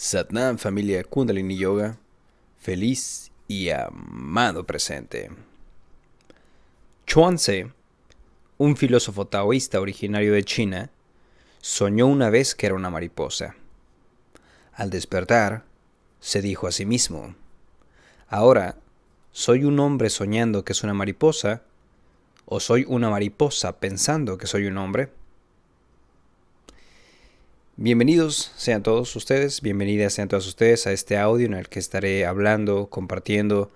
Satnam, familia Kundalini Yoga, feliz y amado presente. Chuang-Tzu, un filósofo taoísta originario de China, soñó una vez que era una mariposa. Al despertar, se dijo a sí mismo: ahora, ¿soy un hombre soñando que es una mariposa? ¿O soy una mariposa pensando que soy un hombre? Bienvenidos sean todos ustedes, bienvenidas sean todos ustedes a este audio en el que estaré hablando, compartiendo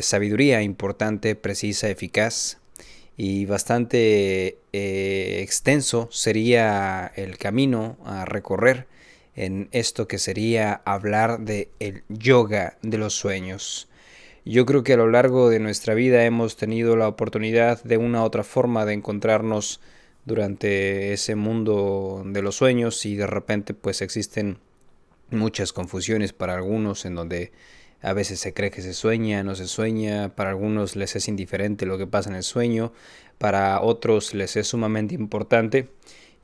sabiduría importante, precisa, eficaz y bastante extenso sería el camino a recorrer en esto que sería hablar de el yoga de los sueños. Yo creo que a lo largo de nuestra vida hemos tenido la oportunidad de una u otra forma de encontrarnos durante ese mundo de los sueños y de repente pues existen muchas confusiones para algunos en donde a veces se cree que se sueña, no se sueña, para algunos les es indiferente lo que pasa en el sueño, para otros les es sumamente importante,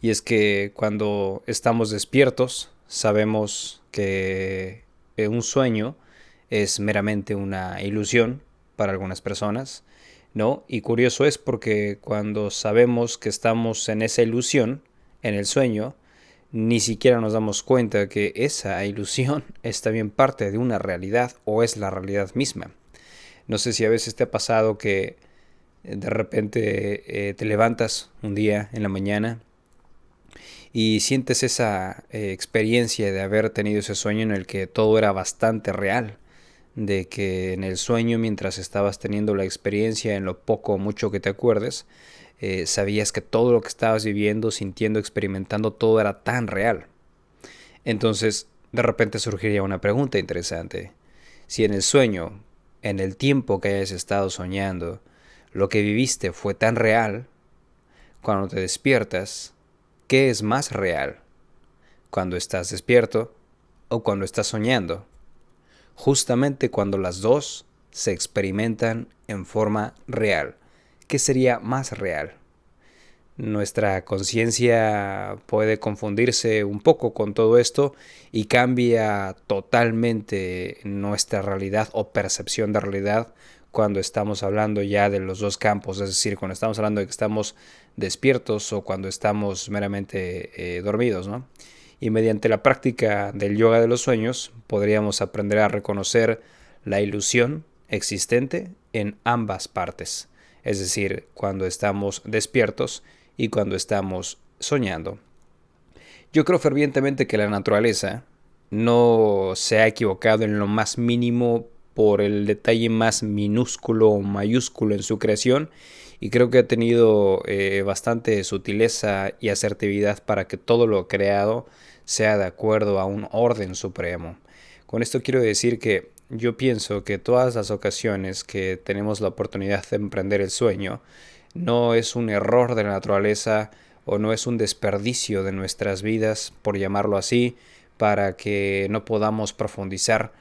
y es que cuando estamos despiertos sabemos que un sueño es meramente una ilusión para algunas personas, ¿no? Y curioso es porque cuando sabemos que estamos en esa ilusión, en el sueño, ni siquiera nos damos cuenta que esa ilusión es también parte de una realidad o es la realidad misma. No sé si a veces te ha pasado que de repente te levantas un día en la mañana y sientes esa experiencia de haber tenido ese sueño en el que todo era bastante real, de que en el sueño, mientras estabas teniendo la experiencia, en lo poco o mucho que te acuerdes, sabías que todo lo que estabas viviendo, sintiendo, experimentando, todo era tan real. Entonces, de repente surgiría una pregunta interesante. Si en el sueño, en el tiempo que hayas estado soñando, lo que viviste fue tan real, cuando te despiertas, ¿qué es más real? ¿Cuando estás despierto o cuando estás soñando? Justamente cuando las dos se experimentan en forma real. ¿Qué sería más real? Nuestra conciencia puede confundirse un poco con todo esto y cambia totalmente nuestra realidad o percepción de realidad cuando estamos hablando ya de los dos campos, es decir, cuando estamos hablando de que estamos despiertos o cuando estamos meramente dormidos, ¿no? Y mediante la práctica del yoga de los sueños podríamos aprender a reconocer la ilusión existente en ambas partes, es decir, cuando estamos despiertos y cuando estamos soñando. Yo creo fervientemente que la naturaleza no se ha equivocado en lo más mínimo por el detalle más minúsculo o mayúsculo en su creación, y creo que ha tenido bastante sutileza y asertividad para que todo lo creado sea de acuerdo a un orden supremo. Con esto quiero decir que yo pienso que todas las ocasiones que tenemos la oportunidad de emprender el sueño, no es un error de la naturaleza o no es un desperdicio de nuestras vidas, por llamarlo así, para que no podamos profundizar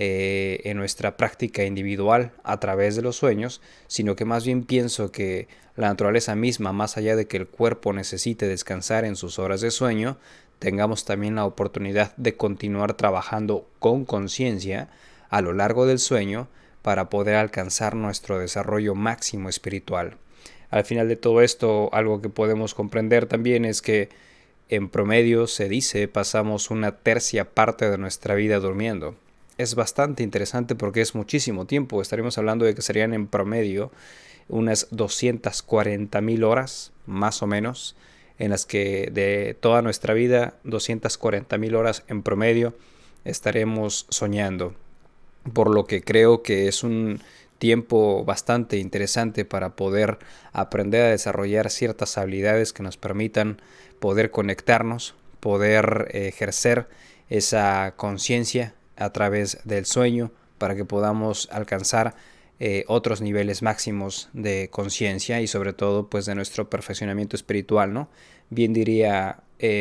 en nuestra práctica individual a través de los sueños, sino que más bien pienso que la naturaleza misma, más allá de que el cuerpo necesite descansar en sus horas de sueño, tengamos también la oportunidad de continuar trabajando con conciencia a lo largo del sueño para poder alcanzar nuestro desarrollo máximo espiritual. Al final de todo esto, algo que podemos comprender también es que en promedio se dice pasamos una tercia parte de nuestra vida durmiendo. Es bastante interesante porque es muchísimo tiempo. Estaremos hablando de que serían en promedio unas 240,000 horas, más o menos, en las que de toda nuestra vida, 240,000 horas en promedio, estaremos soñando. Por lo que creo que es un tiempo bastante interesante para poder aprender a desarrollar ciertas habilidades que nos permitan poder conectarnos, poder ejercer esa conciencia a través del sueño para que podamos alcanzar otros niveles máximos de conciencia y sobre todo pues de nuestro perfeccionamiento espiritual, ¿no? Bien diría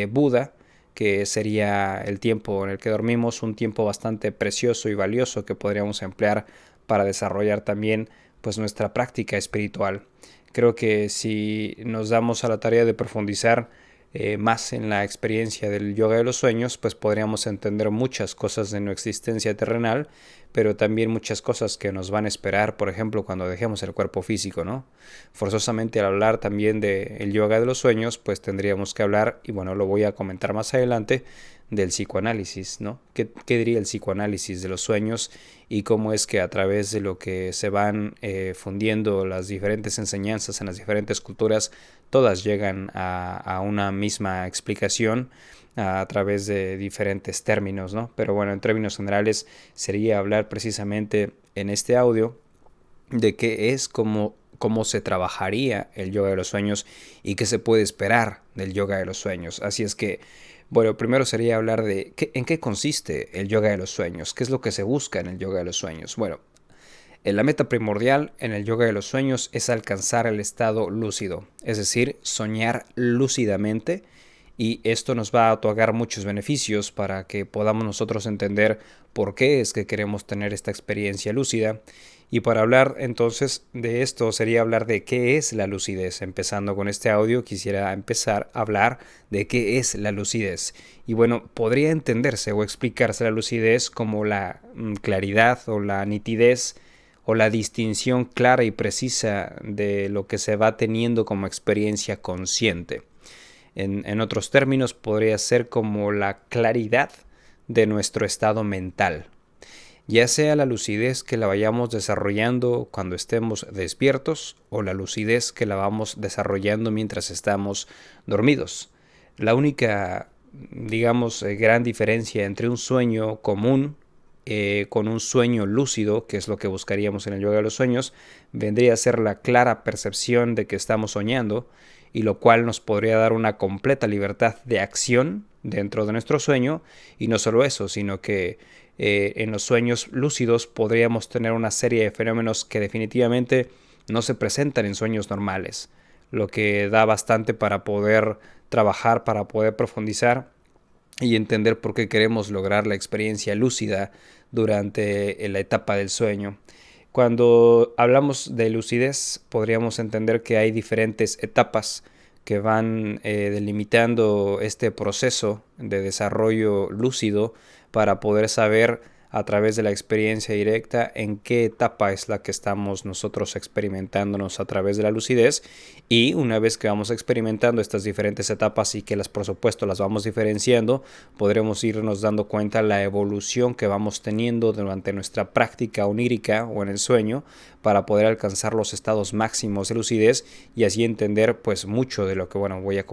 Buda, que sería el tiempo en el que dormimos, un tiempo bastante precioso y valioso que podríamos emplear para desarrollar también pues nuestra práctica espiritual. Creo que si nos damos a la tarea de profundizar más en la experiencia del yoga de los sueños, pues podríamos entender muchas cosas de nuestra existencia terrenal, pero también muchas cosas que nos van a esperar, por ejemplo, cuando dejemos el cuerpo físico, ¿no? Forzosamente al hablar también del yoga de los sueños, pues tendríamos que hablar, y bueno, lo voy a comentar más adelante, del psicoanálisis, ¿no? ¿Qué diría el psicoanálisis de los sueños y cómo es que a través de lo que se van fundiendo las diferentes enseñanzas en las diferentes culturas, todas llegan a una misma explicación a través de diferentes términos, ¿no? Pero bueno, en términos generales sería hablar precisamente en este audio de qué es cómo se trabajaría el yoga de los sueños y qué se puede esperar del yoga de los sueños. Así es que, bueno, primero sería hablar de en qué consiste el yoga de los sueños, qué es lo que se busca en el yoga de los sueños. Bueno, la meta primordial en el yoga de los sueños es alcanzar el estado lúcido, es decir, soñar lúcidamente, y esto nos va a otorgar muchos beneficios para que podamos nosotros entender por qué es que queremos tener esta experiencia lúcida. Y para hablar entonces de esto sería hablar de qué es la lucidez. Empezando con este audio quisiera empezar a hablar de qué es la lucidez. Y bueno, podría entenderse o explicarse la lucidez como la claridad o la nitidez o la distinción clara y precisa de lo que se va teniendo como experiencia consciente. En otros términos, podría ser como la claridad de nuestro estado mental, ya sea la lucidez que la vayamos desarrollando cuando estemos despiertos o la lucidez que la vamos desarrollando mientras estamos dormidos. La única, digamos, gran diferencia entre un sueño común con un sueño lúcido, que es lo que buscaríamos en el yoga de los sueños, vendría a ser la clara percepción de que estamos soñando, y lo cual nos podría dar una completa libertad de acción dentro de nuestro sueño. Y no solo eso, sino que en los sueños lúcidos podríamos tener una serie de fenómenos que definitivamente no se presentan en sueños normales, lo que da bastante para poder trabajar, para poder profundizar y entender por qué queremos lograr la experiencia lúcida durante la etapa del sueño. Cuando hablamos de lucidez, podríamos entender que hay diferentes etapas que van delimitando este proceso de desarrollo lúcido para poder saber a través de la experiencia directa en qué etapa es la que estamos nosotros experimentándonos a través de la lucidez. Y una vez que vamos experimentando estas diferentes etapas y que las, por supuesto, las vamos diferenciando, podremos irnos dando cuenta la evolución que vamos teniendo durante nuestra práctica onírica o en el sueño para poder alcanzar los estados máximos de lucidez y así entender pues mucho de lo que voy a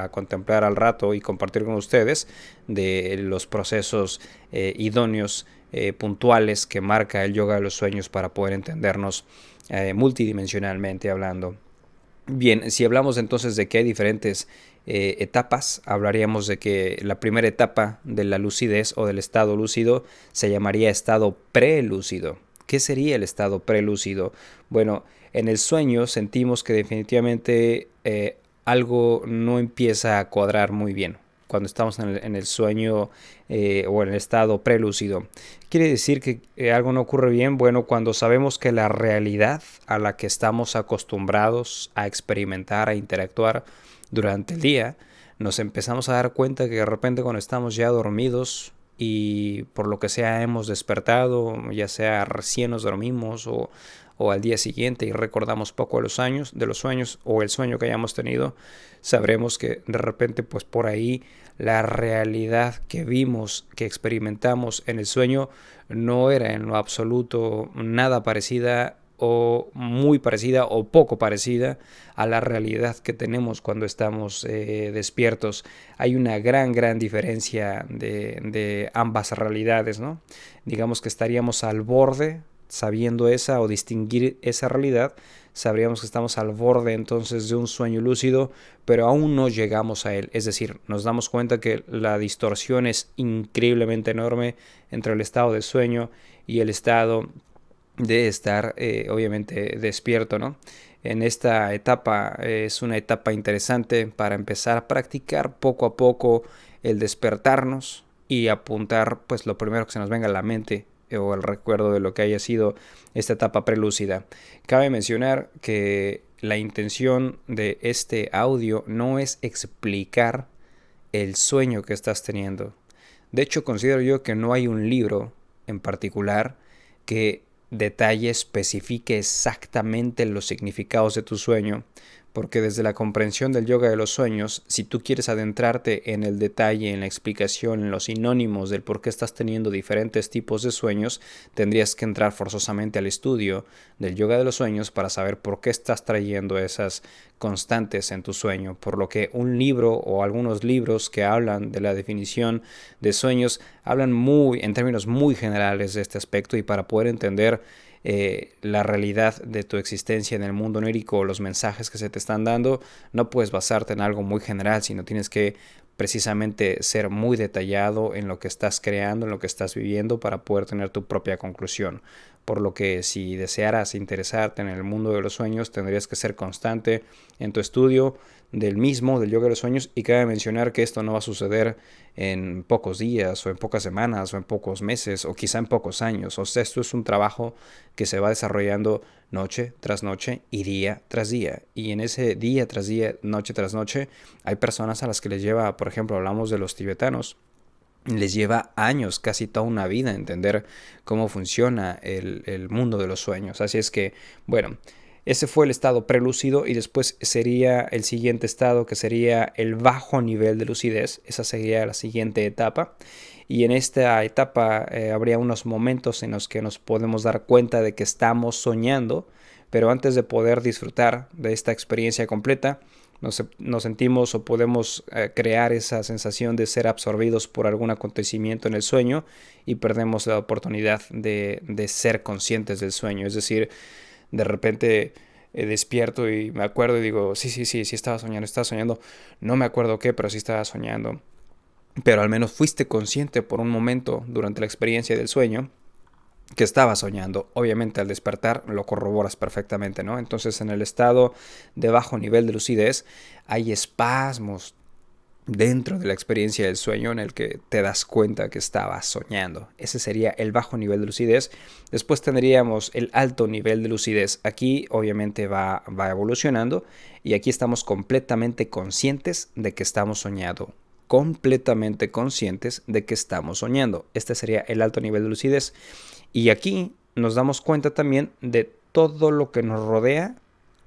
contemplar al rato y compartir con ustedes de los procesos idóneos puntuales que marca el yoga de los sueños para poder entendernos multidimensionalmente hablando. Bien, si hablamos entonces de que hay diferentes etapas, hablaríamos de que la primera etapa de la lucidez o del estado lúcido se llamaría estado prelúcido. ¿Qué sería el estado prelúcido? Bueno, en el sueño sentimos que definitivamente algo no empieza a cuadrar muy bien cuando estamos en el sueño o en el estado prelúcido. ¿Quiere decir que algo no ocurre bien? Bueno, cuando sabemos que la realidad a la que estamos acostumbrados a experimentar, a interactuar durante el día, nos empezamos a dar cuenta que de repente cuando estamos ya dormidos y por lo que sea hemos despertado, ya sea recién nos dormimos o al día siguiente y recordamos poco de los sueños o el sueño que hayamos tenido, sabremos que de repente pues por ahí la realidad que vimos, que experimentamos en el sueño no era en lo absoluto nada parecida o muy parecida o poco parecida a la realidad que tenemos cuando estamos despiertos. Hay una gran diferencia de ambas realidades, ¿no? Digamos que estaríamos al borde, sabiendo esa o distinguir esa realidad, sabríamos que estamos al borde entonces de un sueño lúcido, pero aún no llegamos a él. Es decir, nos damos cuenta que la distorsión es increíblemente enorme entre el estado de sueño y el estado de estar obviamente despierto, ¿no? En esta etapa es una etapa interesante para empezar a practicar poco a poco el despertarnos y apuntar pues lo primero que se nos venga a la mente o el recuerdo de lo que haya sido esta etapa prelúcida. Cabe mencionar que la intención de este audio no es explicar el sueño que estás teniendo. De hecho, considero yo que no hay un libro en particular que detalle, especifique exactamente los significados de tu sueño, porque desde la comprensión del yoga de los sueños, si tú quieres adentrarte en el detalle, en la explicación, en los sinónimos del por qué estás teniendo diferentes tipos de sueños, tendrías que entrar forzosamente al estudio del yoga de los sueños para saber por qué estás trayendo esas constantes en tu sueño, por lo que un libro o algunos libros que hablan de la definición de sueños hablan en términos muy generales de este aspecto, y para poder entender la realidad de tu existencia en el mundo onírico o los mensajes que se te están dando, no puedes basarte en algo muy general, sino tienes que precisamente ser muy detallado en lo que estás creando, en lo que estás viviendo, para poder tener tu propia conclusión. Por lo que si desearas interesarte en el mundo de los sueños, tendrías que ser constante en tu estudio del yoga de los sueños, y cabe mencionar que esto no va a suceder en pocos días o en pocas semanas o en pocos meses o quizá en pocos años. O sea, esto es un trabajo que se va desarrollando noche tras noche y día tras día. Y en ese día tras día, noche tras noche, hay personas a las que les lleva, por ejemplo, hablamos de los tibetanos, les lleva años, casi toda una vida, entender cómo funciona el mundo de los sueños. Así es que, bueno, ese fue el estado prelúcido, y después sería el siguiente estado, que sería el bajo nivel de lucidez. Esa sería la siguiente etapa. Y en esta etapa habría unos momentos en los que nos podemos dar cuenta de que estamos soñando, pero antes de poder disfrutar de esta experiencia completa, nos sentimos o podemos crear esa sensación de ser absorbidos por algún acontecimiento en el sueño, y perdemos la oportunidad de ser conscientes del sueño. Es decir, de repente despierto y me acuerdo y digo, sí, estaba soñando, no me acuerdo qué, pero sí estaba soñando. Pero al menos fuiste consciente por un momento durante la experiencia del sueño que estaba soñando. Obviamente al despertar lo corroboras perfectamente, ¿no? Entonces, en el estado de bajo nivel de lucidez hay espasmos dentro de la experiencia del sueño en el que te das cuenta que estabas soñando. Ese sería el bajo nivel de lucidez. Después tendríamos el alto nivel de lucidez. Aquí obviamente va evolucionando, y aquí estamos completamente conscientes de que estamos soñando. Completamente conscientes de que estamos soñando. Este sería el alto nivel de lucidez. Y aquí nos damos cuenta también de todo lo que nos rodea,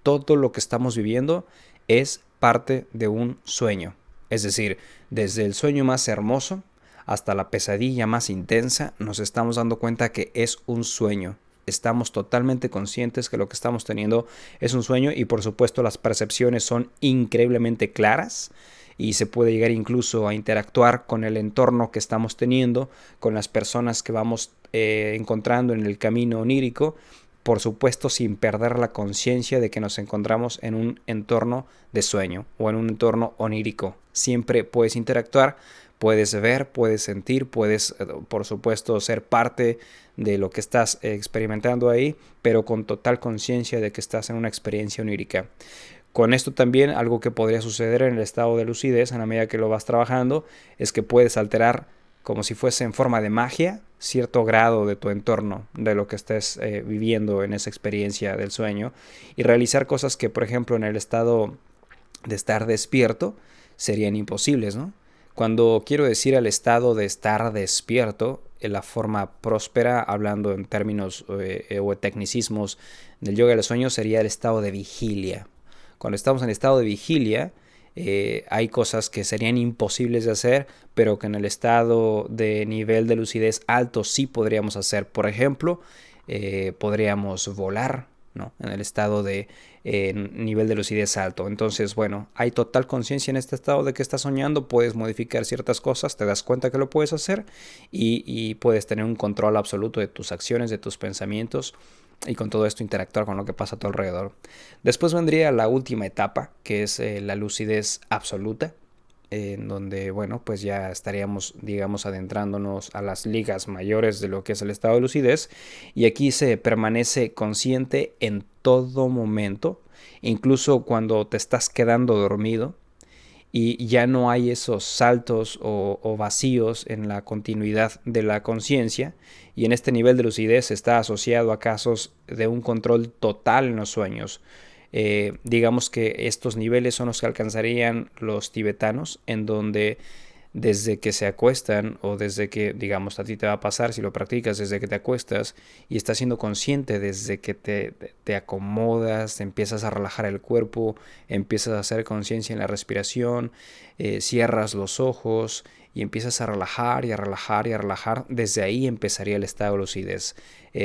todo lo que estamos viviendo es parte de un sueño. Es decir, desde el sueño más hermoso hasta la pesadilla más intensa, nos estamos dando cuenta que es un sueño. Estamos totalmente conscientes que lo que estamos teniendo es un sueño, y por supuesto las percepciones son increíblemente claras, y se puede llegar incluso a interactuar con el entorno que estamos teniendo, con las personas que vamos encontrando en el camino onírico, por supuesto sin perder la conciencia de que nos encontramos en un entorno de sueño o en un entorno onírico. Siempre puedes interactuar, puedes ver, puedes sentir, puedes por supuesto ser parte de lo que estás experimentando ahí, pero con total conciencia de que estás en una experiencia onírica. Con esto también algo que podría suceder en el estado de lucidez a la medida que lo vas trabajando es que puedes alterar, como si fuese en forma de magia, cierto grado de tu entorno, de lo que estés viviendo en esa experiencia del sueño, y realizar cosas que, por ejemplo, en el estado de estar despierto serían imposibles, ¿no? Cuando quiero decir el estado de estar despierto, en la forma próspera, hablando en términos o tecnicismos del yoga de los sueños, sería el estado de vigilia. Cuando estamos en estado de vigilia, hay cosas que serían imposibles de hacer, pero que en el estado de nivel de lucidez alto sí podríamos hacer. Por ejemplo, podríamos volar, ¿no? En el estado de nivel de lucidez alto. Entonces, bueno, hay total conciencia en este estado de que estás soñando, puedes modificar ciertas cosas, te das cuenta que lo puedes hacer, y puedes tener un control absoluto de tus acciones, de tus pensamientos, y con todo esto interactuar con lo que pasa a tu alrededor. Después vendría la última etapa, que es la lucidez absoluta, en donde, bueno, pues ya estaríamos, digamos, adentrándonos a las ligas mayores de lo que es el estado de lucidez, y aquí se permanece consciente en todo momento, incluso cuando te estás quedando dormido, y ya no hay esos saltos o vacíos en la continuidad de la conciencia, y en este nivel de lucidez está asociado a casos de un control total en los sueños. Digamos que estos niveles son los que alcanzarían los tibetanos, en donde desde que se acuestan o desde que, digamos, a ti te va a pasar si lo practicas desde que te acuestas y estás siendo consciente desde que te acomodas, te empiezas a relajar el cuerpo, empiezas a hacer conciencia en la respiración, cierras los ojos y empiezas a relajar y a relajar y a relajar. Desde ahí empezaría el estado de lucidez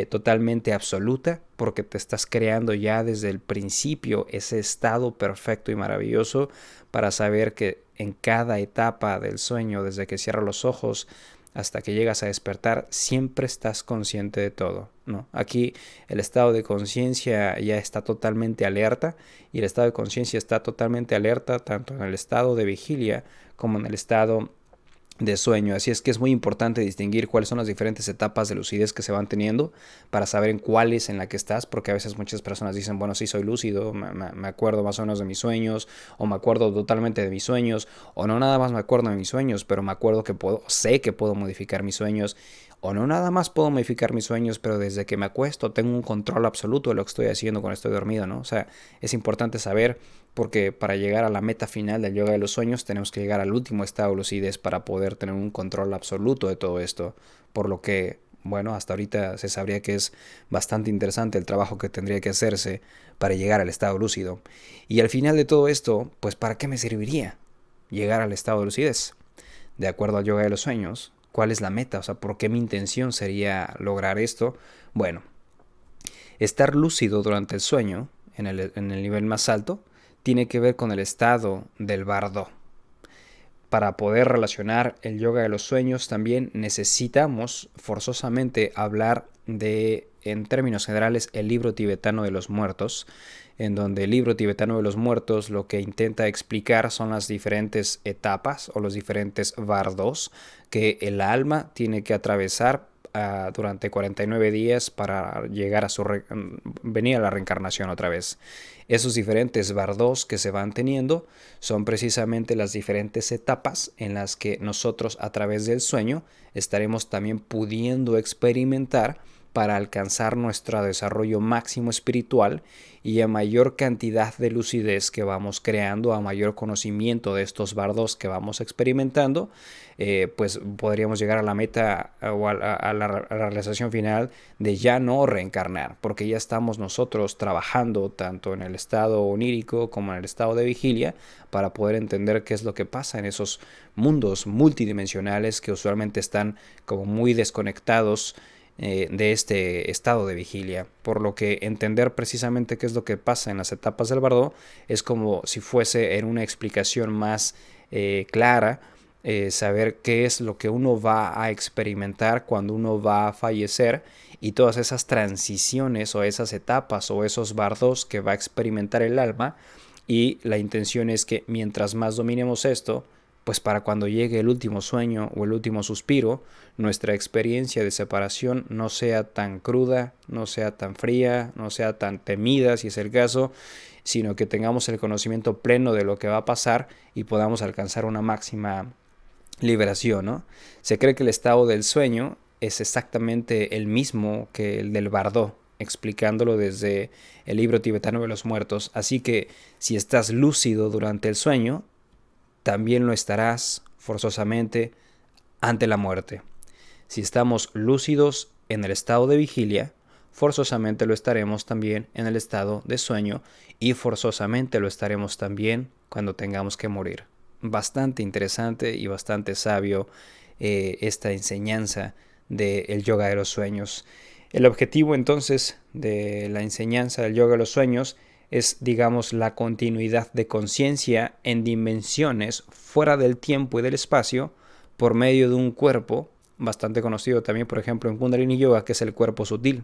totalmente absoluta, porque te estás creando ya desde el principio ese estado perfecto y maravilloso para saber que en cada etapa del sueño, desde que cierras los ojos hasta que llegas a despertar, siempre estás consciente de todo, ¿no? Aquí el estado de conciencia ya está totalmente alerta, y el estado de conciencia está totalmente alerta tanto en el estado de vigilia como en el estado de sueño. Así es que es muy importante distinguir cuáles son las diferentes etapas de lucidez que se van teniendo para saber en cuál es en la que estás, porque a veces muchas personas dicen, bueno, sí soy lúcido, me acuerdo más o menos de mis sueños, o me acuerdo totalmente de mis sueños, o no nada más me acuerdo de mis sueños, pero me acuerdo que sé que puedo modificar mis sueños, o no nada más puedo modificar mis sueños, pero desde que me acuesto tengo un control absoluto de lo que estoy haciendo cuando estoy dormido, ¿no? O sea, es importante saber, porque para llegar a la meta final del yoga de los sueños tenemos que llegar al último estado de lucidez para poder tener un control absoluto de todo esto, por lo que, bueno, hasta ahorita se sabría que es bastante interesante el trabajo que tendría que hacerse para llegar al estado lúcido. Y al final de todo esto, pues ¿para qué me serviría llegar al estado de lucidez? De acuerdo al yoga de los sueños, ¿cuál es la meta? O sea, ¿por qué mi intención sería lograr esto? Bueno, estar lúcido durante el sueño, en el nivel más alto, tiene que ver con el estado del bardo. Para poder relacionar el yoga de los sueños también necesitamos forzosamente hablar de, en términos generales, el libro tibetano de los muertos, en donde el libro tibetano de los muertos lo que intenta explicar son las diferentes etapas o los diferentes bardos que el alma tiene que atravesar durante 49 días para llegar a venir a la reencarnación otra vez. Esos diferentes bardos que se van teniendo son precisamente las diferentes etapas en las que nosotros a través del sueño estaremos también pudiendo experimentar para alcanzar nuestro desarrollo máximo espiritual, y a mayor cantidad de lucidez que vamos creando, a mayor conocimiento de estos bardos que vamos experimentando, pues podríamos llegar a la meta o a la realización final de ya no reencarnar, porque ya estamos nosotros trabajando tanto en el estado onírico como en el estado de vigilia para poder entender qué es lo que pasa en esos mundos multidimensionales que usualmente están como muy desconectados de este estado de vigilia, por lo que entender precisamente qué es lo que pasa en las etapas del bardo es como si fuese en una explicación más clara, saber qué es lo que uno va a experimentar cuando uno va a fallecer, y todas esas transiciones o esas etapas o esos bardos que va a experimentar el alma, y la intención es que mientras más dominemos esto, pues para cuando llegue el último sueño o el último suspiro, nuestra experiencia de separación no sea tan cruda, no sea tan fría, no sea tan temida si es el caso, sino que tengamos el conocimiento pleno de lo que va a pasar y podamos alcanzar una máxima liberación, ¿no? Se cree que el estado del sueño es exactamente el mismo que el del bardo, explicándolo desde el libro tibetano de los muertos. Así que si estás lúcido durante el sueño, también lo estarás forzosamente ante la muerte. Si estamos lúcidos en el estado de vigilia, forzosamente lo estaremos también en el estado de sueño, y forzosamente lo estaremos también cuando tengamos que morir. Bastante interesante y bastante sabio esta enseñanza del yoga de los sueños. El objetivo entonces de la enseñanza del yoga de los sueños es, digamos, la continuidad de conciencia en dimensiones fuera del tiempo y del espacio por medio de un cuerpo bastante conocido también, por ejemplo, en Kundalini Yoga, que es el cuerpo sutil.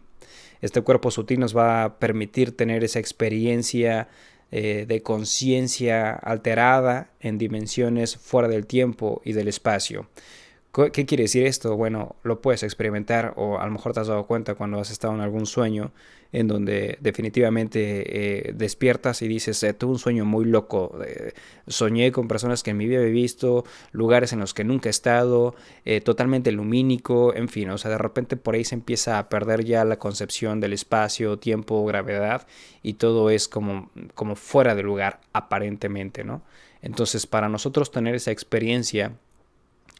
Este cuerpo sutil nos va a permitir tener esa experiencia de conciencia alterada en dimensiones fuera del tiempo y del espacio. ¿Qué quiere decir esto? Bueno, lo puedes experimentar o a lo mejor te has dado cuenta cuando has estado en algún sueño en donde definitivamente despiertas y dices, tuve un sueño muy loco, soñé con personas que en mi vida he visto, lugares en los que nunca he estado, totalmente lumínico, en fin, o sea, de repente por ahí se empieza a perder ya la concepción del espacio, tiempo, gravedad y todo es como fuera de lugar aparentemente, ¿no? Entonces, para nosotros tener esa experiencia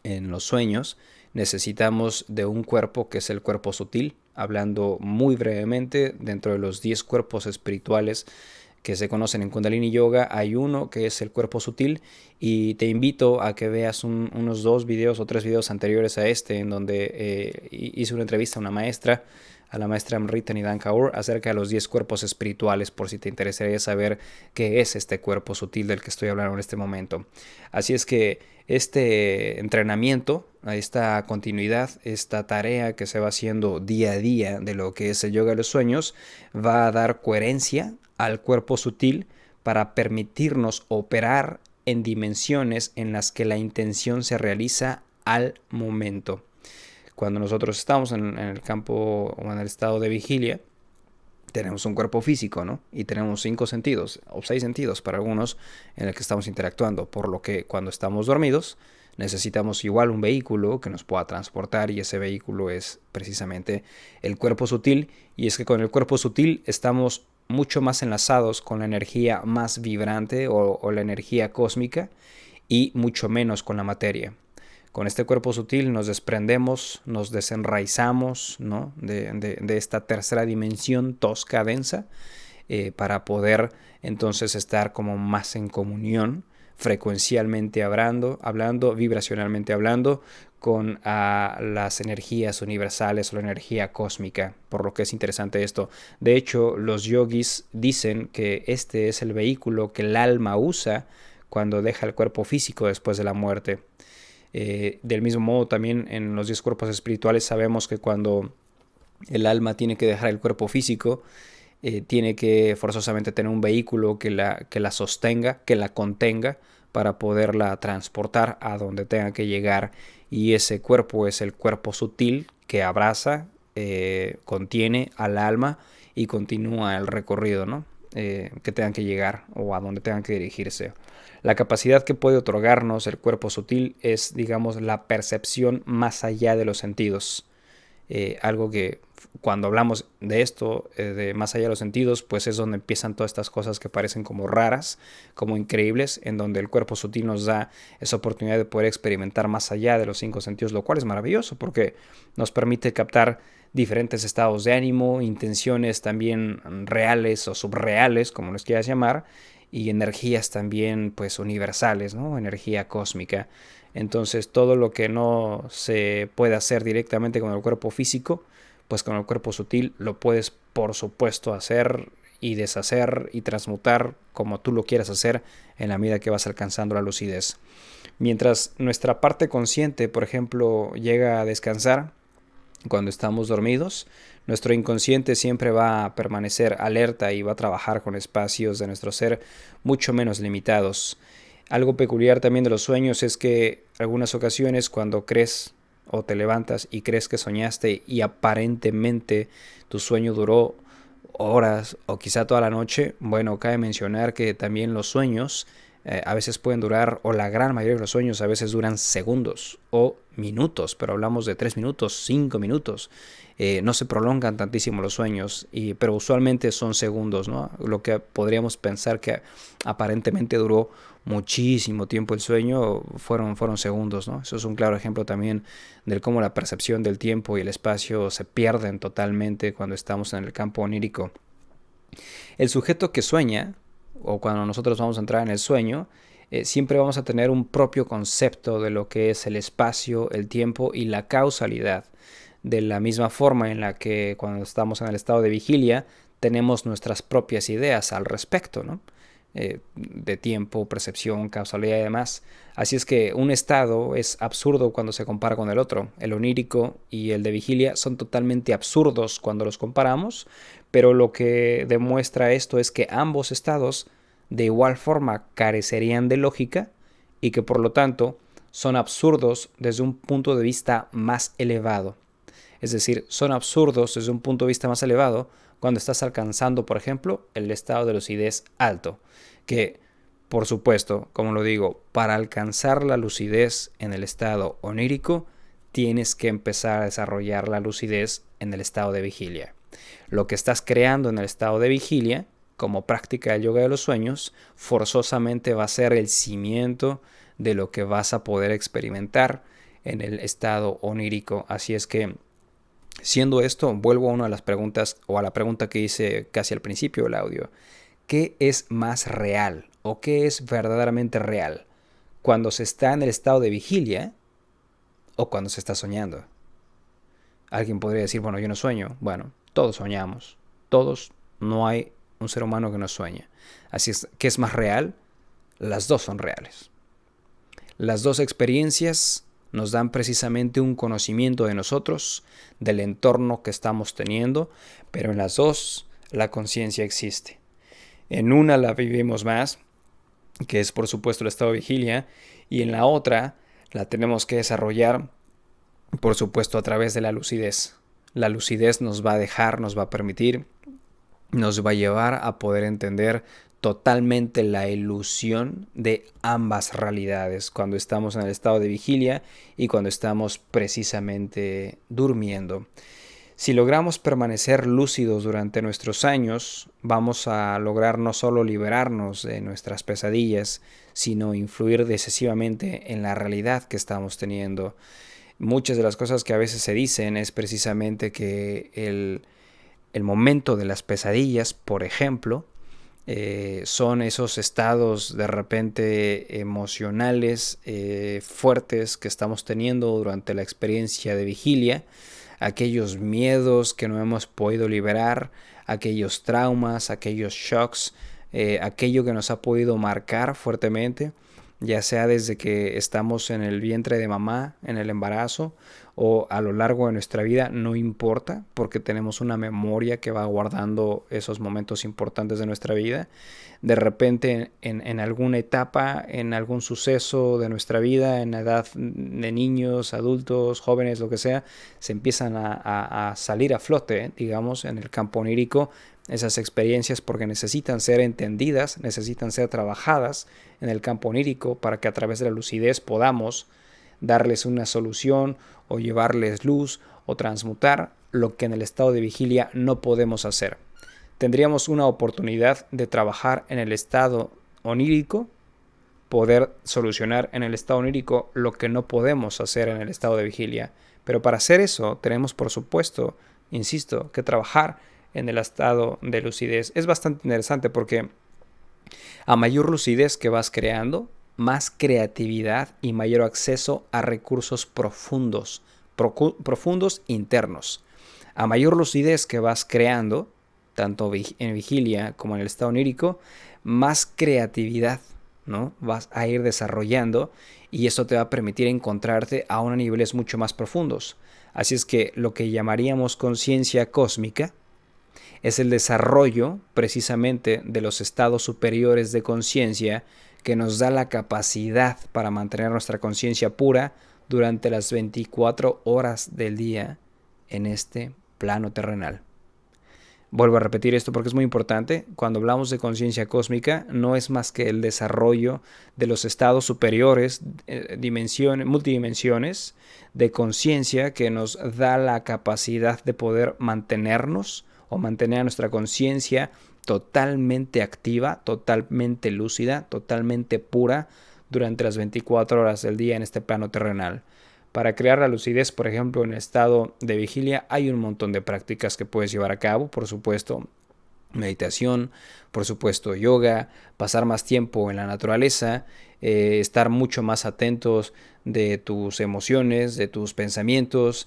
en los sueños, necesitamos de un cuerpo que es el cuerpo sutil, hablando muy brevemente, dentro de los 10 cuerpos espirituales que se conocen en Kundalini Yoga, hay uno que es el cuerpo sutil y te invito a que veas unos 2 videos o 3 videos anteriores a este en donde hice una entrevista a una maestra, a la maestra Amrita Nidan Kaur, acerca de los 10 cuerpos espirituales, por si te interesaría saber qué es este cuerpo sutil del que estoy hablando en este momento. Así es que este entrenamiento, esta continuidad, esta tarea que se va haciendo día a día de lo que es el yoga de los sueños, va a dar coherencia al cuerpo sutil para permitirnos operar en dimensiones en las que la intención se realiza al momento. Cuando nosotros estamos en el campo o en el estado de vigilia, tenemos un cuerpo físico, ¿no? Y tenemos 5 sentidos, o 6 sentidos para algunos, en el que estamos interactuando. Por lo que cuando estamos dormidos, necesitamos igual un vehículo que nos pueda transportar y ese vehículo es precisamente el cuerpo sutil. Y es que con el cuerpo sutil estamos mucho más enlazados con la energía más vibrante o la energía cósmica y mucho menos con la materia. Con este cuerpo sutil nos desprendemos, nos desenraizamos, ¿no? de esta tercera dimensión tosca, densa, para poder entonces estar como más en comunión, frecuencialmente hablando vibracionalmente hablando, con las energías universales o la energía cósmica, por lo que es interesante esto. De hecho, los yogis dicen que este es el vehículo que el alma usa cuando deja el cuerpo físico después de la muerte. Del mismo modo también en los 10 cuerpos espirituales sabemos que cuando el alma tiene que dejar el cuerpo físico, tiene que forzosamente tener un vehículo que la sostenga, que la contenga para poderla transportar a donde tenga que llegar, y ese cuerpo es el cuerpo sutil que abraza, contiene al alma y continúa el recorrido, ¿no? Que tengan que llegar o a donde tengan que dirigirse. La capacidad que puede otorgarnos el cuerpo sutil es, digamos, la percepción más allá de los sentidos. Algo que cuando hablamos de esto, de más allá de los sentidos, pues es donde empiezan todas estas cosas que parecen como raras, como increíbles, en donde el cuerpo sutil nos da esa oportunidad de poder experimentar más allá de los 5 sentidos, lo cual es maravilloso porque nos permite captar diferentes estados de ánimo, intenciones también reales o subreales, como los quieras llamar, y energías también pues universales, ¿no? Energía cósmica. Entonces todo lo que no se puede hacer directamente con el cuerpo físico, pues con el cuerpo sutil lo puedes por supuesto hacer y deshacer y transmutar como tú lo quieras hacer en la medida que vas alcanzando la lucidez. Mientras nuestra parte consciente, por ejemplo, llega a descansar cuando estamos dormidos, nuestro inconsciente siempre va a permanecer alerta y va a trabajar con espacios de nuestro ser mucho menos limitados. Algo peculiar también de los sueños es que algunas ocasiones cuando crees o te levantas y crees que soñaste y aparentemente tu sueño duró horas o quizá toda la noche, bueno, cabe mencionar que también los sueños a veces pueden durar, o la gran mayoría de los sueños a veces duran segundos o minutos, pero hablamos de 3 minutos, 5 minutos. No se prolongan tantísimo los sueños, pero usualmente son segundos, ¿no? Lo que podríamos pensar que aparentemente duró muchísimo tiempo el sueño fueron segundos, ¿no? Eso es un claro ejemplo también de cómo la percepción del tiempo y el espacio se pierden totalmente cuando estamos en el campo onírico. El sujeto que sueña, o cuando nosotros vamos a entrar en el sueño, siempre vamos a tener un propio concepto de lo que es el espacio, el tiempo y la causalidad. De la misma forma en la que cuando estamos en el estado de vigilia tenemos nuestras propias ideas al respecto, ¿no? De tiempo, percepción, causalidad y demás. Así es que un estado es absurdo cuando se compara con el otro. El onírico y el de vigilia son totalmente absurdos cuando los comparamos, pero lo que demuestra esto es que ambos estados de igual forma carecerían de lógica y que por lo tanto son absurdos desde un punto de vista más elevado. Es decir, son absurdos desde un punto de vista más elevado cuando estás alcanzando, por ejemplo, el estado de lucidez alto, que, por supuesto, como lo digo, para alcanzar la lucidez en el estado onírico, tienes que empezar a desarrollar la lucidez en el estado de vigilia. Lo que estás creando en el estado de vigilia, como práctica del yoga de los sueños, forzosamente va a ser el cimiento de lo que vas a poder experimentar en el estado onírico. Así es que, siendo esto, vuelvo a una de las preguntas, o a la pregunta que hice casi al principio del audio. ¿Qué es más real o qué es verdaderamente real? ¿Cuando se está en el estado de vigilia o cuando se está soñando? Alguien podría decir, bueno, yo no sueño. Bueno, todos soñamos. Todos, no hay un ser humano que no sueña. Así es, ¿qué es más real? Las dos son reales. Las dos experiencias nos dan precisamente un conocimiento de nosotros, del entorno que estamos teniendo, pero en las dos la conciencia existe. En una la vivimos más, que es por supuesto el estado de vigilia, y en la otra la tenemos que desarrollar, por supuesto, a través de la lucidez. La lucidez nos va a dejar, nos va a permitir, nos va a llevar a poder entender totalmente la ilusión de ambas realidades cuando estamos en el estado de vigilia y cuando estamos precisamente durmiendo. Si logramos permanecer lúcidos durante nuestros años, vamos a lograr no solo liberarnos de nuestras pesadillas, sino influir decisivamente en la realidad que estamos teniendo. Muchas de las cosas que a veces se dicen es precisamente que el momento de las pesadillas, por ejemplo, son esos estados de repente emocionales fuertes que estamos teniendo durante la experiencia de vigilia, aquellos miedos que no hemos podido liberar, aquellos traumas, aquellos shocks, aquello que nos ha podido marcar fuertemente, ya sea desde que estamos en el vientre de mamá, en el embarazo, o a lo largo de nuestra vida, no importa, porque tenemos una memoria que va guardando esos momentos importantes de nuestra vida. De repente, en alguna etapa, en algún suceso de nuestra vida, en la edad de niños, adultos, jóvenes, lo que sea, se empiezan a salir a flote, digamos, en el campo onírico, esas experiencias, porque necesitan ser entendidas, necesitan ser trabajadas en el campo onírico para que a través de la lucidez podamos darles una solución o llevarles luz o transmutar lo que en el estado de vigilia no podemos hacer. Tendríamos una oportunidad de trabajar en el estado onírico, poder solucionar en el estado onírico lo que no podemos hacer en el estado de vigilia. Pero para hacer eso tenemos, por supuesto, insisto, que trabajar en el estado de lucidez. Es bastante interesante porque a mayor lucidez que vas creando, más creatividad y mayor acceso a recursos profundos internos. A mayor lucidez que vas creando, tanto en vigilia como en el estado onírico, más creatividad, ¿no?, vas a ir desarrollando, y eso te va a permitir encontrarte a unos niveles mucho más profundos. Así es que lo que llamaríamos conciencia cósmica es el desarrollo precisamente de los estados superiores de conciencia que nos da la capacidad para mantener nuestra conciencia pura durante las 24 horas del día en este plano terrenal. Vuelvo a repetir esto porque es muy importante. Cuando hablamos de conciencia cósmica, no es más que el desarrollo de los estados superiores, multidimensiones de conciencia que nos da la capacidad de poder mantenernos o mantener a nuestra conciencia totalmente activa, totalmente lúcida, totalmente pura durante las 24 horas del día en este plano terrenal. Para crear la lucidez, por ejemplo, en estado de vigilia, hay un montón de prácticas que puedes llevar a cabo, por supuesto, meditación, por supuesto yoga, pasar más tiempo en la naturaleza, estar mucho más atentos de tus emociones, de tus pensamientos.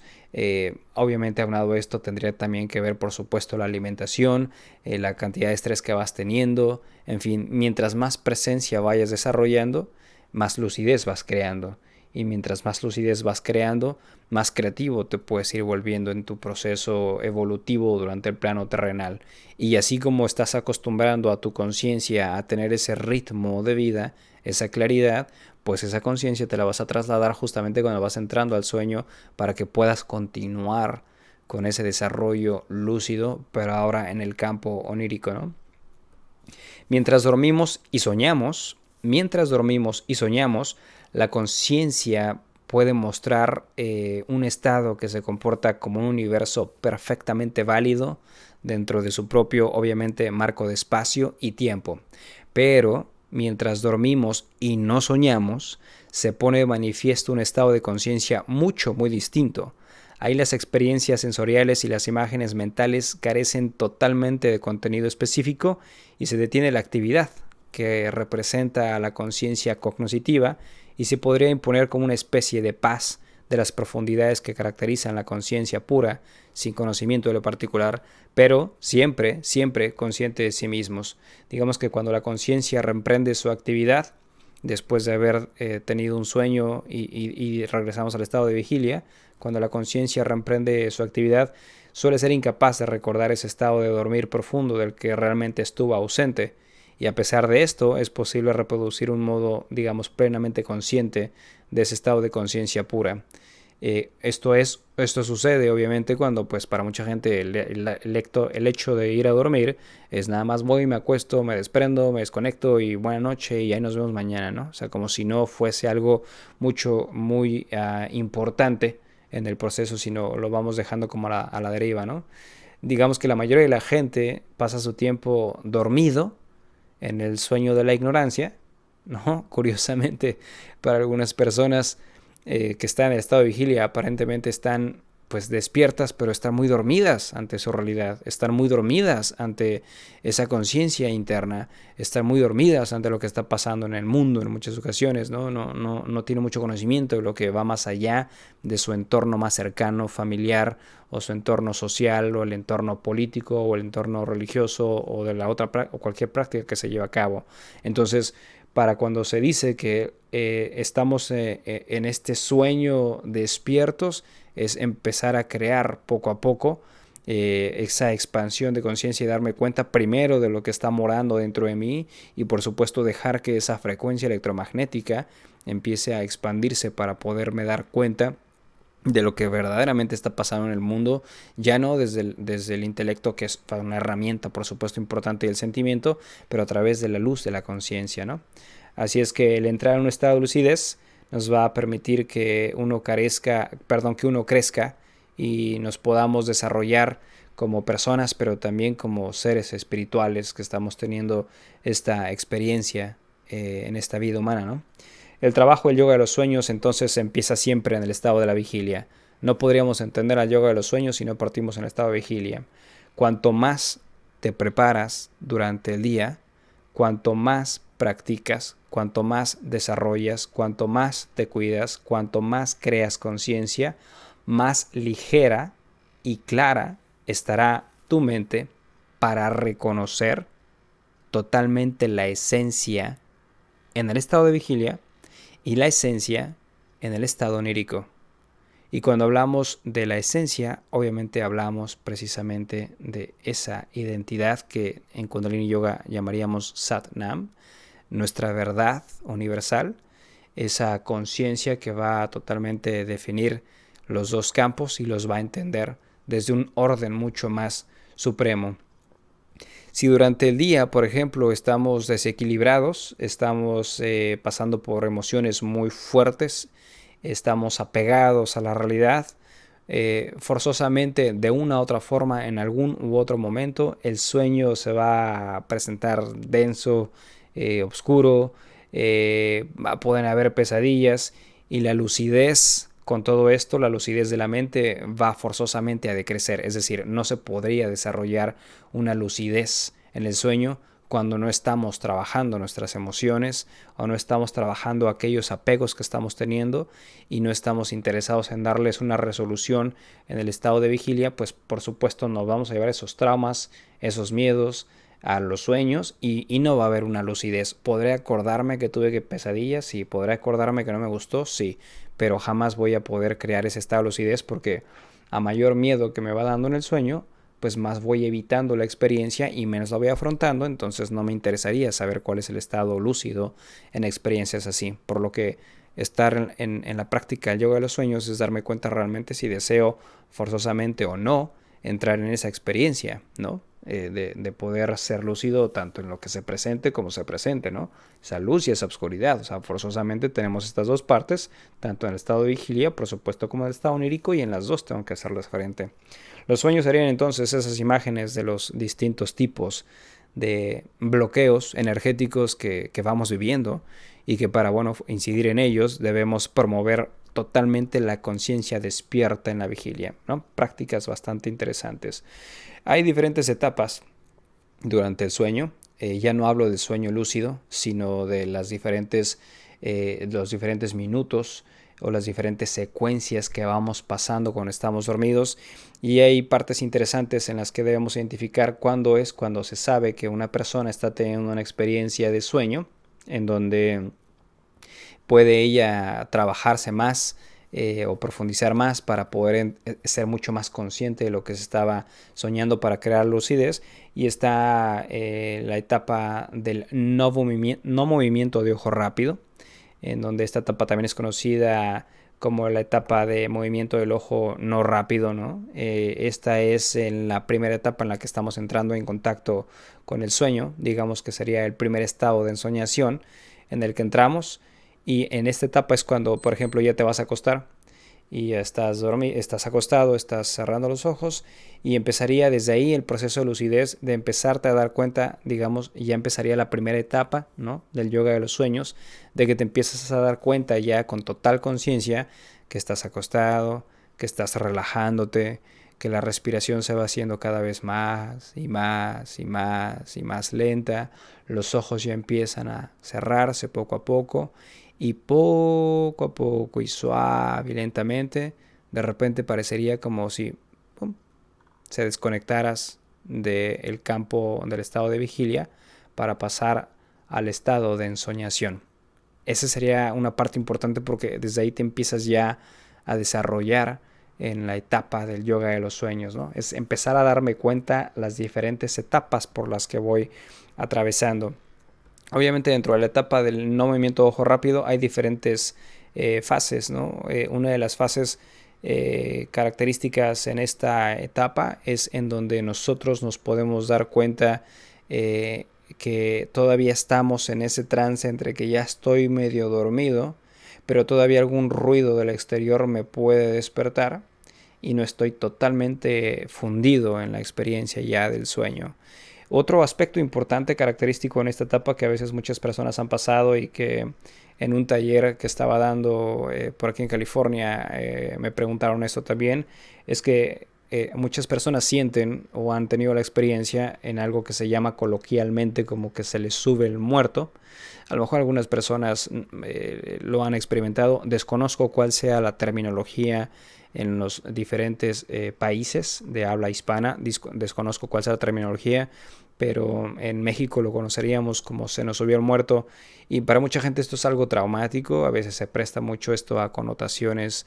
Obviamente, aunado a esto, tendría también que ver, por supuesto, la alimentación, la cantidad de estrés que vas teniendo. En fin, mientras más presencia vayas desarrollando, más lucidez vas creando. Y mientras más lucidez vas creando, más creativo te puedes ir volviendo en tu proceso evolutivo durante el plano terrenal. Y así como estás acostumbrando a tu conciencia a tener ese ritmo de vida, esa claridad, pues esa conciencia te la vas a trasladar justamente cuando vas entrando al sueño para que puedas continuar con ese desarrollo lúcido, pero ahora en el campo onírico, ¿no? Mientras dormimos y soñamos, la conciencia puede mostrar un estado que se comporta como un universo perfectamente válido dentro de su propio, obviamente, marco de espacio y tiempo. Pero mientras dormimos y no soñamos, se pone de manifiesto un estado de conciencia muy distinto. Ahí las experiencias sensoriales y las imágenes mentales carecen totalmente de contenido específico y se detiene la actividad que representa a la conciencia cognoscitiva y se podría imponer como una especie de paz de las profundidades que caracterizan la conciencia pura, sin conocimiento de lo particular, pero siempre consciente de sí mismos. Digamos que cuando la conciencia reemprende su actividad, después de haber tenido un sueño y regresamos al estado de vigilia, cuando la conciencia reemprende su actividad, suele ser incapaz de recordar ese estado de dormir profundo del que realmente estuvo ausente. Y a pesar de esto, es posible reproducir un modo, digamos, plenamente consciente de ese estado de conciencia pura. Esto sucede obviamente cuando pues para mucha gente el hecho de ir a dormir es nada más voy, me acuesto, me desprendo, me desconecto y buena noche y ahí nos vemos mañana, ¿no? O sea, como si no fuese algo muy importante en el proceso, sino lo vamos dejando como a la deriva, ¿no? Digamos que la mayoría de la gente pasa su tiempo dormido en el sueño de la ignorancia, ¿no? Curiosamente, para algunas personas que están en estado de vigilia aparentemente están pues despiertas, pero están muy dormidas ante su realidad, están muy dormidas ante esa conciencia interna, están muy dormidas ante lo que está pasando en el mundo en muchas ocasiones, ¿no? No tiene mucho conocimiento de lo que va más allá de su entorno más cercano, familiar, o su entorno social, o el entorno político, o el entorno religioso, o de la otra o cualquier práctica que se lleva a cabo. Entonces, para cuando se dice que estamos en este sueño despiertos, es empezar a crear poco a poco esa expansión de conciencia y darme cuenta primero de lo que está morando dentro de mí y por supuesto dejar que esa frecuencia electromagnética empiece a expandirse para poderme dar cuenta de lo que verdaderamente está pasando en el mundo, ya no desde el intelecto, que es una herramienta por supuesto importante, y el sentimiento, pero a través de la luz de la conciencia, ¿no? Así es que el entrar en un estado de lucidez nos va a permitir que uno crezca y nos podamos desarrollar como personas, pero también como seres espirituales que estamos teniendo esta experiencia en esta vida humana, ¿no? El trabajo del yoga de los sueños entonces empieza siempre en el estado de la vigilia. No podríamos entender al yoga de los sueños si no partimos en el estado de vigilia. Cuanto más te preparas durante el día, cuanto más practicas, cuanto más desarrollas, cuanto más te cuidas, cuanto más creas conciencia, más ligera y clara estará tu mente para reconocer totalmente la esencia en el estado de vigilia y la esencia en el estado onírico. Y cuando hablamos de la esencia, obviamente hablamos precisamente de esa identidad que en Kundalini Yoga llamaríamos Sat Nam, nuestra verdad universal, esa conciencia que va a totalmente definir los dos campos y los va a entender desde un orden mucho más supremo. Si durante el día, por ejemplo, estamos desequilibrados, estamos pasando por emociones muy fuertes, estamos apegados a la realidad, forzosamente de una u otra forma en algún u otro momento el sueño se va a presentar denso, oscuro, pueden haber pesadillas y la lucidez. Con todo esto, la lucidez de la mente va forzosamente a decrecer, es decir, no se podría desarrollar una lucidez en el sueño cuando no estamos trabajando nuestras emociones o no estamos trabajando aquellos apegos que estamos teniendo y no estamos interesados en darles una resolución en el estado de vigilia, pues por supuesto nos vamos a llevar esos traumas, esos miedos a los sueños y no va a haber una lucidez. ¿Podré acordarme que tuve pesadillas? Sí. ¿Podré acordarme que no me gustó? Sí. Pero jamás voy a poder crear ese estado de lucidez porque a mayor miedo que me va dando en el sueño, pues más voy evitando la experiencia y menos la voy afrontando, entonces no me interesaría saber cuál es el estado lúcido en experiencias así. Por lo que estar en la práctica del yoga de los sueños es darme cuenta realmente si deseo forzosamente o no entrar en esa experiencia, ¿no? De poder ser lúcido tanto en lo que se presente como se presente, ¿no? Esa luz y esa oscuridad. O sea, forzosamente tenemos estas dos partes, tanto en el estado de vigilia, por supuesto, como en el estado onírico, y en las dos tengo que hacerles frente. Los sueños serían entonces esas imágenes de los distintos tipos de bloqueos energéticos que vamos viviendo y que para, bueno, incidir en ellos debemos promover totalmente la conciencia despierta en la vigilia, ¿no? Prácticas bastante interesantes. Hay diferentes etapas durante el sueño. Ya no hablo del sueño lúcido, sino de los diferentes minutos o las diferentes secuencias que vamos pasando cuando estamos dormidos. Y hay partes interesantes en las que debemos identificar cuándo es cuando se sabe que una persona está teniendo una experiencia de sueño, en donde puede ella trabajarse más o profundizar más para poder ser mucho más consciente de lo que se estaba soñando para crear lucidez. Y está la etapa del no movimiento de ojo rápido, en donde esta etapa también es conocida como la etapa de movimiento del ojo no rápido, ¿no? Esta es en la primera etapa en la que estamos entrando en contacto con el sueño, digamos que sería el primer estado de ensoñación en el que entramos. Y en esta etapa es cuando, por ejemplo, ya te vas a acostar y estás acostado, estás cerrando los ojos, y empezaría desde ahí el proceso de lucidez, de empezarte a dar cuenta, digamos, ya empezaría la primera etapa, ¿no?, del yoga de los sueños, de que te empiezas a dar cuenta ya con total conciencia que estás acostado, que estás relajándote, que la respiración se va haciendo cada vez más y más y más y más lenta, los ojos ya empiezan a cerrarse poco a poco, y poco a poco y suave y lentamente, de repente parecería como si pum, se desconectaras del campo del estado de vigilia para pasar al estado de ensoñación. Esa sería una parte importante porque desde ahí te empiezas ya a desarrollar en la etapa del yoga de los sueños, ¿no? Es empezar a darme cuenta las diferentes etapas por las que voy atravesando. Obviamente dentro de la etapa del no movimiento de ojo rápido hay diferentes fases, ¿no? Una de las fases características en esta etapa es en donde nosotros nos podemos dar cuenta que todavía estamos en ese trance entre que ya estoy medio dormido, pero todavía algún ruido del exterior me puede despertar y no estoy totalmente fundido en la experiencia ya del sueño. Otro aspecto importante característico en esta etapa que a veces muchas personas han pasado y que en un taller que estaba dando por aquí en California me preguntaron esto también, es que muchas personas sienten o han tenido la experiencia en algo que se llama coloquialmente como que se les sube el muerto. A lo mejor algunas personas lo han experimentado. Desconozco cuál sea la terminología en los diferentes países de habla hispana. Desconozco cuál sea la terminología, pero en México lo conoceríamos como se nos subió el muerto, y para mucha gente esto es algo traumático. A veces se presta mucho esto a connotaciones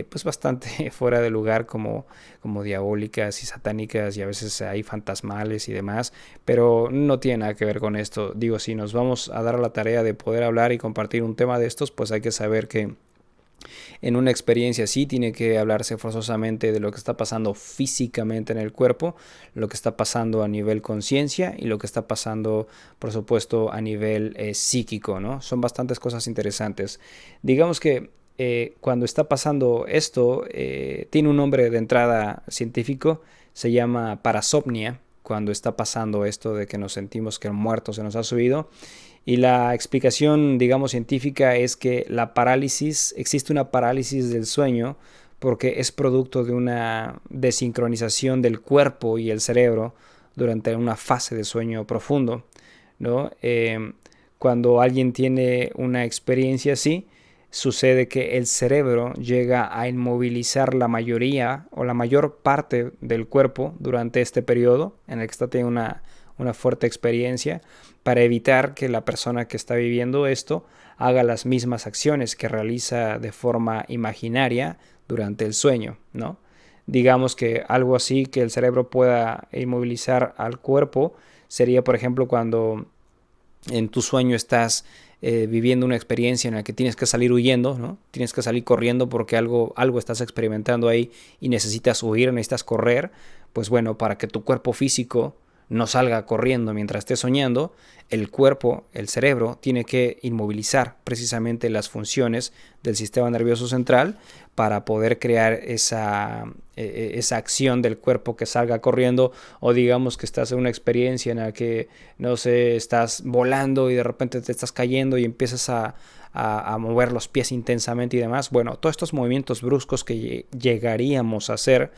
pues bastante fuera de lugar, como diabólicas y satánicas, y a veces hay fantasmales y demás, pero no tiene nada que ver con esto. Digo, si nos vamos a dar la tarea de poder hablar y compartir un tema de estos, pues hay que saber que en una experiencia así tiene que hablarse forzosamente de lo que está pasando físicamente en el cuerpo, lo que está pasando a nivel conciencia y lo que está pasando, por supuesto, a nivel psíquico, ¿no? Son bastantes cosas interesantes. Digamos que cuando está pasando esto, tiene un nombre de entrada científico, se llama parasomnia, cuando está pasando esto de que nos sentimos que el muerto se nos ha subido. Y la explicación, digamos, científica es que existe una parálisis del sueño porque es producto de una desincronización del cuerpo y el cerebro durante una fase de sueño profundo, ¿no? Cuando alguien tiene una experiencia así, sucede que el cerebro llega a inmovilizar la mayoría o la mayor parte del cuerpo durante este periodo en el que está teniendo una fuerte experiencia, para evitar que la persona que está viviendo esto haga las mismas acciones que realiza de forma imaginaria durante el sueño, ¿no? digamos que algo así que el cerebro pueda inmovilizar al cuerpo sería, por ejemplo, cuando en tu sueño estás viviendo una experiencia en la que tienes que salir huyendo, ¿no? Tienes que salir corriendo porque algo estás experimentando ahí y necesitas huir, necesitas correr. Pues bueno, para que tu cuerpo físico no salga corriendo mientras estés soñando, el cuerpo, el cerebro, tiene que inmovilizar precisamente las funciones del sistema nervioso central para poder crear esa acción del cuerpo que salga corriendo, o digamos que estás en una experiencia en la que, no sé, estás volando y de repente te estás cayendo y empiezas a mover los pies intensamente y demás. Bueno, todos estos movimientos bruscos que llegaríamos a hacer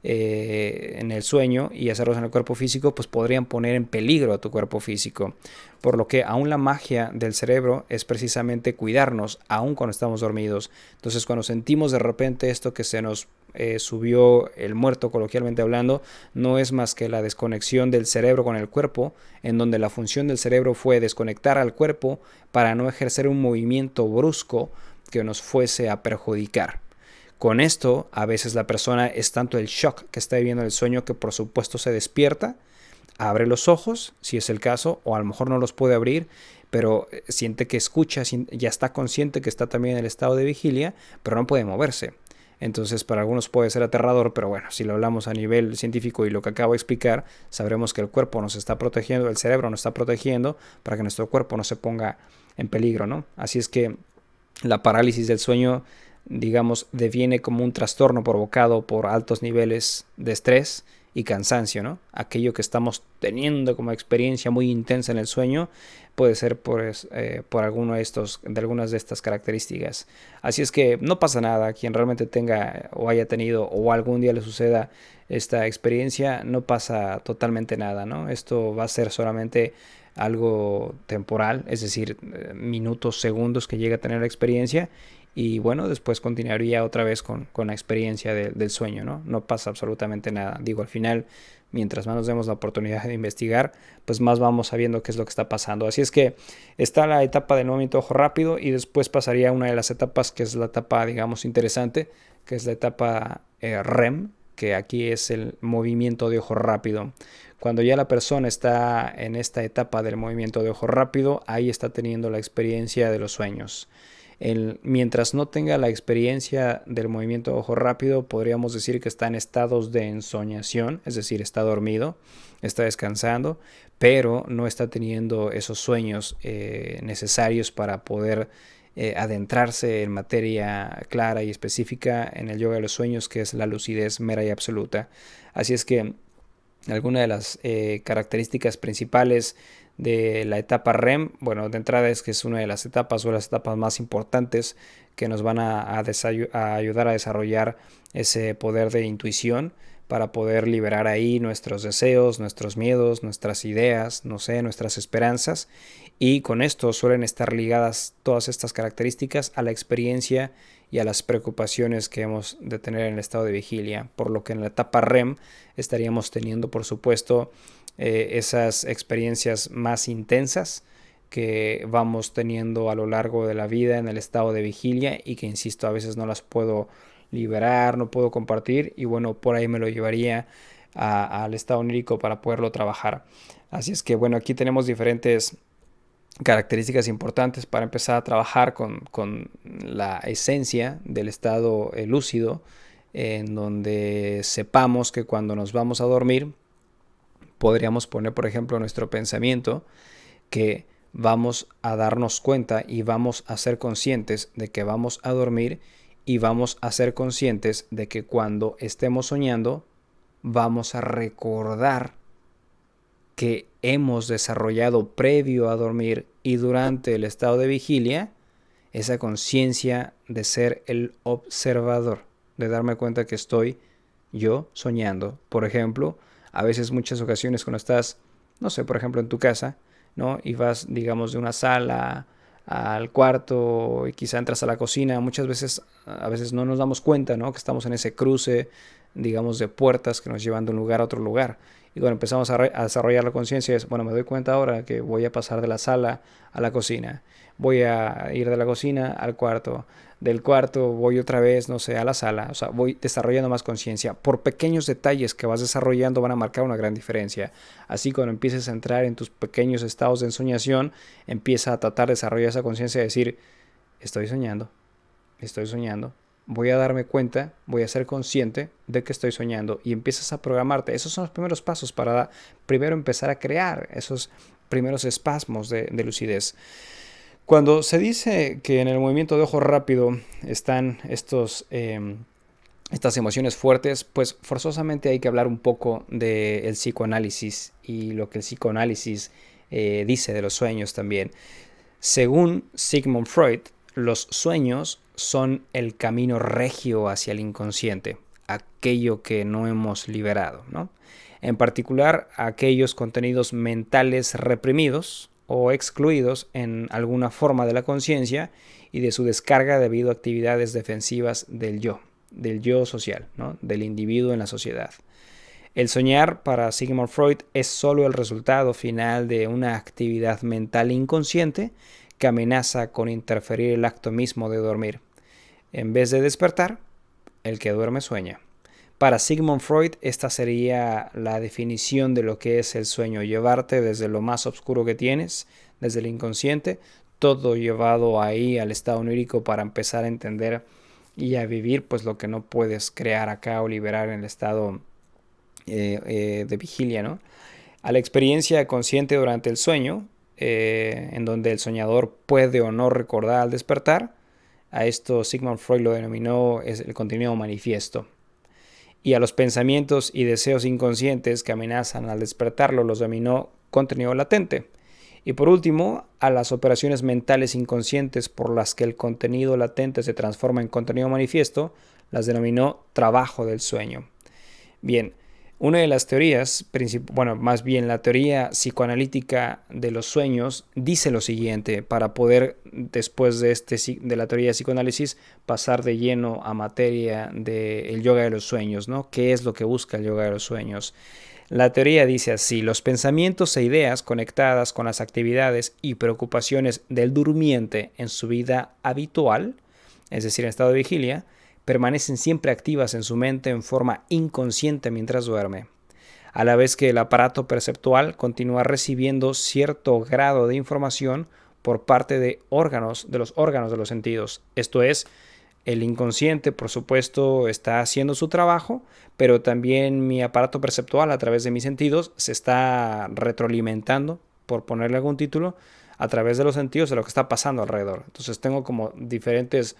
en el sueño y hacerlos en el cuerpo físico, pues podrían poner en peligro a tu cuerpo físico. Por lo que aún la magia del cerebro es precisamente cuidarnos, aún cuando estamos dormidos. Entonces, cuando sentimos de repente esto que se nos subió el muerto, coloquialmente hablando, no es más que la desconexión del cerebro con el cuerpo, en donde la función del cerebro fue desconectar al cuerpo para no ejercer un movimiento brusco que nos fuese a perjudicar. Con esto, a veces la persona es tanto el shock que está viviendo el sueño que por supuesto se despierta, abre los ojos, si es el caso, o a lo mejor no los puede abrir, pero siente que escucha, ya está consciente que está también en el estado de vigilia, pero no puede moverse. Entonces para algunos puede ser aterrador, pero bueno, si lo hablamos a nivel científico y lo que acabo de explicar, sabremos que el cuerpo nos está protegiendo, el cerebro nos está protegiendo para que nuestro cuerpo no se ponga en peligro, ¿no? Así es que la parálisis del sueño, digamos, deviene como un trastorno provocado por altos niveles de estrés y cansancio, ¿no? Aquello que estamos teniendo como experiencia muy intensa en el sueño puede ser por algunas de estas características. Así es que no pasa nada. Quien realmente tenga o haya tenido o algún día le suceda esta experiencia, no pasa totalmente nada, ¿no? Esto va a ser solamente algo temporal, es decir, minutos, segundos que llega a tener la experiencia, y bueno, después continuaría otra vez con la experiencia del sueño, ¿no? No pasa absolutamente nada. Digo, al final, mientras más nos demos la oportunidad de investigar, pues más vamos sabiendo qué es lo que está pasando. Así es que está la etapa del movimiento de ojo rápido, y después pasaría una de las etapas que es la etapa, digamos, interesante, que es la etapa REM, que aquí es el movimiento de ojo rápido. Cuando ya la persona está en esta etapa del movimiento de ojo rápido, ahí está teniendo la experiencia de los sueños. Mientras no tenga la experiencia del movimiento de ojo rápido, podríamos decir que está en estados de ensoñación, es decir, está dormido, está descansando, pero no está teniendo esos sueños necesarios para poder adentrarse en materia clara y específica en el yoga de los sueños, que es la lucidez mera y absoluta. Así es que alguna de las características principales de la etapa REM, bueno, de entrada es que es una de las etapas o las etapas más importantes que nos van a ayudar a desarrollar ese poder de intuición para poder liberar ahí nuestros deseos, nuestros miedos, nuestras ideas, no sé, nuestras esperanzas, y con esto suelen estar ligadas todas estas características a la experiencia y a las preocupaciones que hemos de tener en el estado de vigilia, por lo que en la etapa REM estaríamos teniendo, por supuesto, esas experiencias más intensas que vamos teniendo a lo largo de la vida en el estado de vigilia, y que, insisto, a veces no las puedo liberar, no puedo compartir, y bueno, por ahí me lo llevaría al estado onírico para poderlo trabajar. Así es que bueno, aquí tenemos diferentes características importantes para empezar a trabajar con la esencia del estado lúcido, en donde sepamos que cuando nos vamos a dormir podríamos poner, por ejemplo, nuestro pensamiento, que vamos a darnos cuenta y vamos a ser conscientes de que vamos a dormir, y vamos a ser conscientes de que cuando estemos soñando vamos a recordar que hemos desarrollado previo a dormir y durante el estado de vigilia esa conciencia de ser el observador, de darme cuenta que estoy yo soñando. Por ejemplo, a veces, muchas ocasiones, cuando estás, no sé, por ejemplo en tu casa, ¿no? Y vas, digamos, de una sala al cuarto y quizá entras a la cocina, muchas veces, a veces no nos damos cuenta, ¿no? Que estamos en ese cruce, digamos, de puertas que nos llevan de un lugar a otro lugar. Y cuando empezamos a desarrollar la conciencia es, bueno, me doy cuenta ahora que voy a pasar de la sala a la cocina. Voy a ir de la cocina al cuarto. Del cuarto voy otra vez, no sé, a la sala. O sea, voy desarrollando más conciencia. Por pequeños detalles que vas desarrollando van a marcar una gran diferencia. Así cuando empieces a entrar en tus pequeños estados de ensoñación, empieza a tratar de desarrollar esa conciencia de decir, estoy soñando, voy a darme cuenta, voy a ser consciente de que estoy soñando y empiezas a programarte. Esos son los primeros pasos para primero empezar a crear esos primeros espasmos de lucidez. Cuando se dice que en el movimiento de ojo rápido están estas emociones fuertes, pues forzosamente hay que hablar un poco del psicoanálisis y lo que el psicoanálisis dice de los sueños también. Según Sigmund Freud, los sueños son el camino regio hacia el inconsciente, aquello que no hemos liberado, ¿no? En particular, aquellos contenidos mentales reprimidos o excluidos en alguna forma de la conciencia y de su descarga debido a actividades defensivas del yo social, ¿no? Del individuo en la sociedad. El soñar, para Sigmund Freud, es solo el resultado final de una actividad mental inconsciente que amenaza con interferir el acto mismo de dormir. En vez de despertar, el que duerme sueña. Para Sigmund Freud, esta sería la definición de lo que es el sueño: llevarte desde lo más oscuro que tienes, desde el inconsciente, todo llevado ahí al estado onírico para empezar a entender y a vivir pues lo que no puedes crear acá o liberar en el estado de vigilia, ¿no? A la experiencia consciente durante el sueño, en donde el soñador puede o no recordar al despertar. A esto Sigmund Freud lo denominó el contenido manifiesto. Y a los pensamientos y deseos inconscientes que amenazan al despertarlo los denominó contenido latente. Y por último, a las operaciones mentales inconscientes por las que el contenido latente se transforma en contenido manifiesto, las denominó trabajo del sueño. Bien, una de las teorías, más bien la teoría psicoanalítica de los sueños, dice lo siguiente, para poder, después de la teoría de psicoanálisis, pasar de lleno a materia del yoga de los sueños, ¿no? ¿Qué es lo que busca el yoga de los sueños? La teoría dice así: los pensamientos e ideas conectadas con las actividades y preocupaciones del durmiente en su vida habitual, es decir, en estado de vigilia, permanecen siempre activas en su mente en forma inconsciente mientras duerme, a la vez que el aparato perceptual continúa recibiendo cierto grado de información por parte de los órganos de los sentidos. Esto es, el inconsciente, por supuesto, está haciendo su trabajo, pero también mi aparato perceptual, a través de mis sentidos, se está retroalimentando, por ponerle algún título, a través de los sentidos de lo que está pasando alrededor. Entonces tengo como diferentes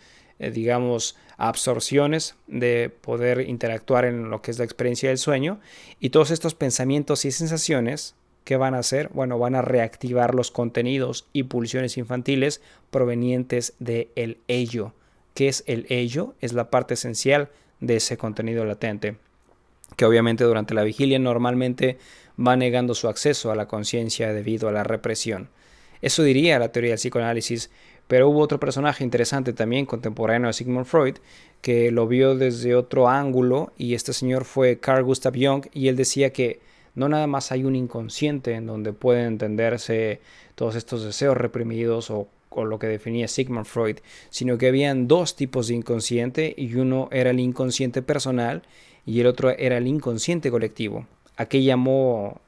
absorciones de poder interactuar en lo que es la experiencia del sueño, y todos estos pensamientos y sensaciones, ¿qué van a hacer? Bueno, van a reactivar los contenidos y pulsiones infantiles provenientes del ello. ¿Qué es el ello? Es la parte esencial de ese contenido latente, que obviamente durante la vigilia normalmente va negando su acceso a la conciencia debido a la represión. Eso diría la teoría del psicoanálisis. Pero hubo otro personaje interesante también, contemporáneo de Sigmund Freud, que lo vio desde otro ángulo, y este señor fue Carl Gustav Jung, y él decía que no nada más hay un inconsciente en donde pueden entenderse todos estos deseos reprimidos o lo que definía Sigmund Freud, sino que habían dos tipos de inconsciente, y uno era el inconsciente personal y el otro era el inconsciente colectivo. ¿A qué llamó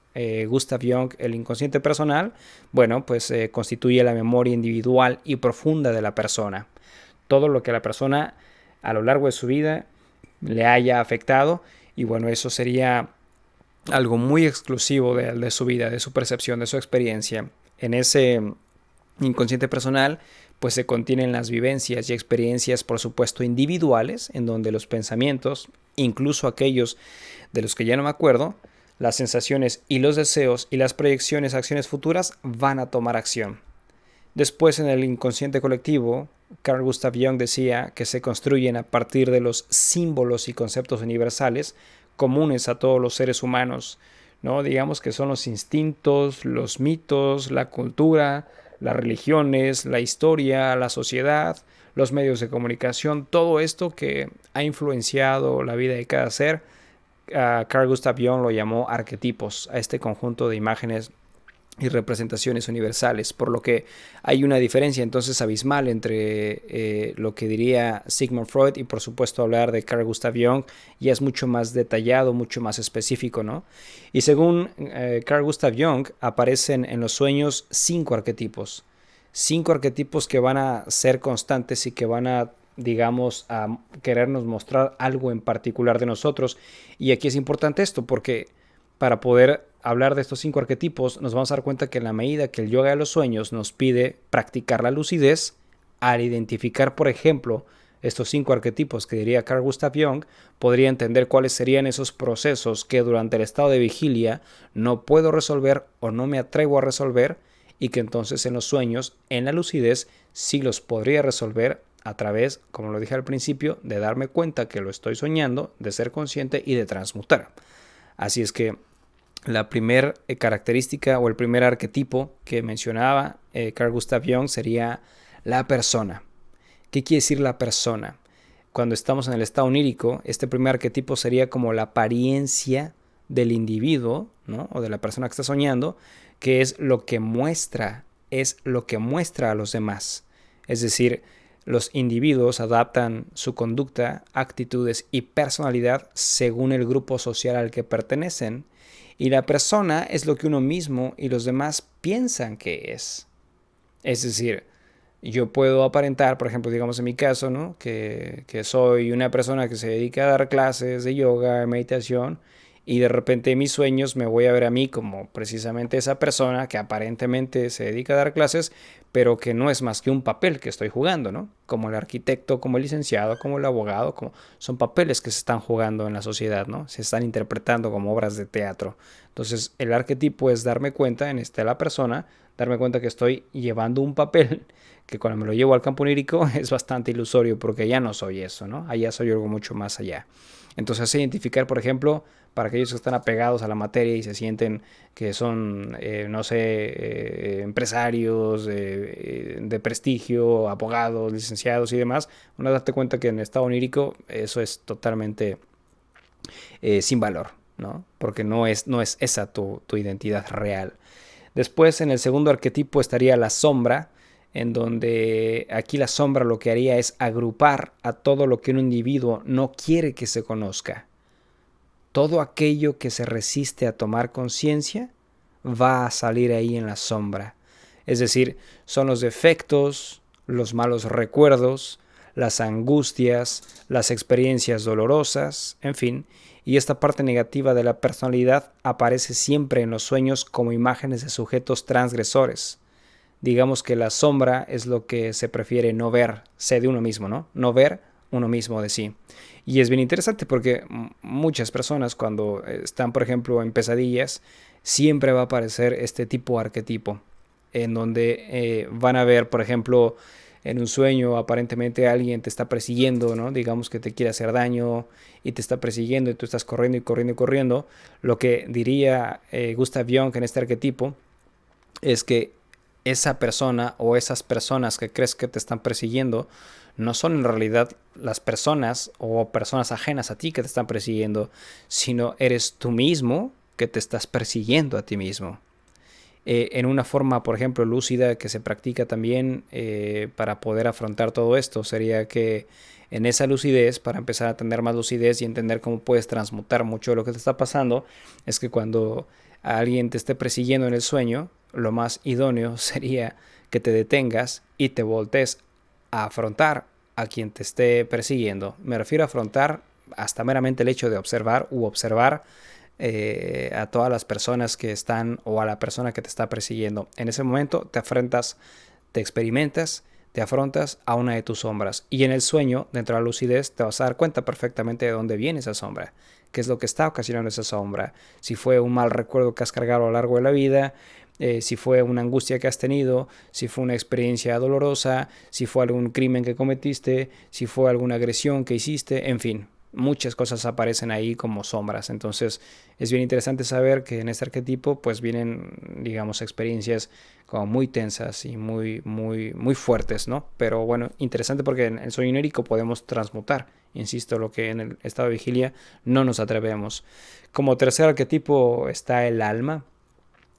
Gustav Jung el inconsciente personal? Bueno, pues constituye la memoria individual y profunda de la persona. Todo lo que la persona a lo largo de su vida le haya afectado, y bueno, eso sería algo muy exclusivo de su vida, de su percepción, de su experiencia. En ese inconsciente personal pues se contienen las vivencias y experiencias, por supuesto, individuales, en donde los pensamientos, incluso aquellos de los que ya no me acuerdo, las sensaciones y los deseos y las proyecciones a acciones futuras van a tomar acción. Después, en el inconsciente colectivo, Carl Gustav Jung decía que se construyen a partir de los símbolos y conceptos universales comunes a todos los seres humanos, ¿no? Digamos que son los instintos, los mitos, la cultura, las religiones, la historia, la sociedad, los medios de comunicación, todo esto que ha influenciado la vida de cada ser, Carl Gustav Jung lo llamó arquetipos, a este conjunto de imágenes y representaciones universales, por lo que hay una diferencia entonces abismal entre lo que diría Sigmund Freud y por supuesto hablar de Carl Gustav Jung ya es mucho más detallado, mucho más específico, ¿no? Y según Carl Gustav Jung aparecen en los sueños 5 arquetipos que van a ser constantes y que van a, digamos, a querernos mostrar algo en particular de nosotros. Y aquí es importante esto porque para poder hablar de estos 5 arquetipos, nos vamos a dar cuenta que en la medida que el yoga de los sueños nos pide practicar la lucidez, al identificar, por ejemplo, estos 5 arquetipos que diría Carl Gustav Jung, podría entender cuáles serían esos procesos que durante el estado de vigilia no puedo resolver o no me atrevo a resolver y que entonces en los sueños, en la lucidez, sí los podría resolver a través, como lo dije al principio, de darme cuenta que lo estoy soñando, de ser consciente y de transmutar. Así es que la primera característica o el primer arquetipo que mencionaba Carl Gustav Jung sería la persona. ¿Qué quiere decir la persona? Cuando estamos en el estado onírico, este primer arquetipo sería como la apariencia del individuo, ¿no? O de la persona que está soñando, que es lo que muestra a los demás. Es decir, los individuos adaptan su conducta, actitudes y personalidad según el grupo social al que pertenecen. Y la persona es lo que uno mismo y los demás piensan que es. Es decir, yo puedo aparentar, por ejemplo, digamos en mi caso, ¿no? que soy una persona que se dedica a dar clases de yoga, meditación, y de repente en mis sueños me voy a ver a mí como precisamente esa persona que aparentemente se dedica a dar clases, pero que no es más que un papel que estoy jugando, ¿no? Como el arquitecto, como el licenciado, como el abogado, como son papeles que se están jugando en la sociedad, ¿no? Se están interpretando como obras de teatro. Entonces, el arquetipo es darme cuenta, en la persona, darme cuenta que estoy llevando un papel que cuando me lo llevo al campo onírico es bastante ilusorio porque ya no soy eso, ¿no? Allá soy algo mucho más allá. Entonces, identificar, por ejemplo, para aquellos que están apegados a la materia y se sienten que son, no sé, empresarios de prestigio, abogados, licenciados y demás, uno date cuenta que en estado onírico eso es totalmente sin valor, ¿no? Porque no es esa tu identidad real. Después, en el segundo arquetipo estaría la sombra, en donde aquí la sombra lo que haría es agrupar a todo lo que un individuo no quiere que se conozca. Todo aquello que se resiste a tomar conciencia va a salir ahí en la sombra. Es decir, son los defectos, los malos recuerdos, las angustias, las experiencias dolorosas, en fin. Y esta parte negativa de la personalidad aparece siempre en los sueños como imágenes de sujetos transgresores. Digamos que la sombra es lo que se prefiere no verse de uno mismo, ¿no? No ver uno mismo de sí. Y es bien interesante porque muchas personas cuando están, por ejemplo, en pesadillas, siempre va a aparecer este tipo de arquetipo, en donde van a ver, por ejemplo, en un sueño aparentemente alguien te está persiguiendo, ¿no? Digamos que te quiere hacer daño y te está persiguiendo y tú estás corriendo y corriendo y corriendo. Lo que diría Gustav Jung en este arquetipo es que esa persona o esas personas que crees que te están persiguiendo no son en realidad las personas o personas ajenas a ti que te están persiguiendo, sino eres tú mismo que te estás persiguiendo a ti mismo. En una forma, por ejemplo, lúcida que se practica también para poder afrontar todo esto, sería que en esa lucidez, para empezar a tener más lucidez y entender cómo puedes transmutar mucho de lo que te está pasando, es que cuando alguien te esté persiguiendo en el sueño, lo más idóneo sería que te detengas y te voltees a afrontar a quien te esté persiguiendo. Me refiero a afrontar hasta meramente el hecho de observar a todas las personas que están o a la persona que te está persiguiendo. En ese momento te afrontas, te experimentas, te afrontas a una de tus sombras. Y en el sueño, dentro de la lucidez, te vas a dar cuenta perfectamente de dónde viene esa sombra. Qué es lo que está ocasionando esa sombra. Si fue un mal recuerdo que has cargado a lo largo de la vida, si fue una angustia que has tenido, si fue una experiencia dolorosa, si fue algún crimen que cometiste, si fue alguna agresión que hiciste, en fin. muchas cosas aparecen ahí como sombras. Entonces es bien interesante saber que en este arquetipo pues vienen, digamos, experiencias como muy tensas y muy fuertes, ¿no? Pero bueno, interesante porque en el sueño onírico podemos transmutar, insisto, lo que en el estado de vigilia no nos atrevemos. Como tercer arquetipo está el alma,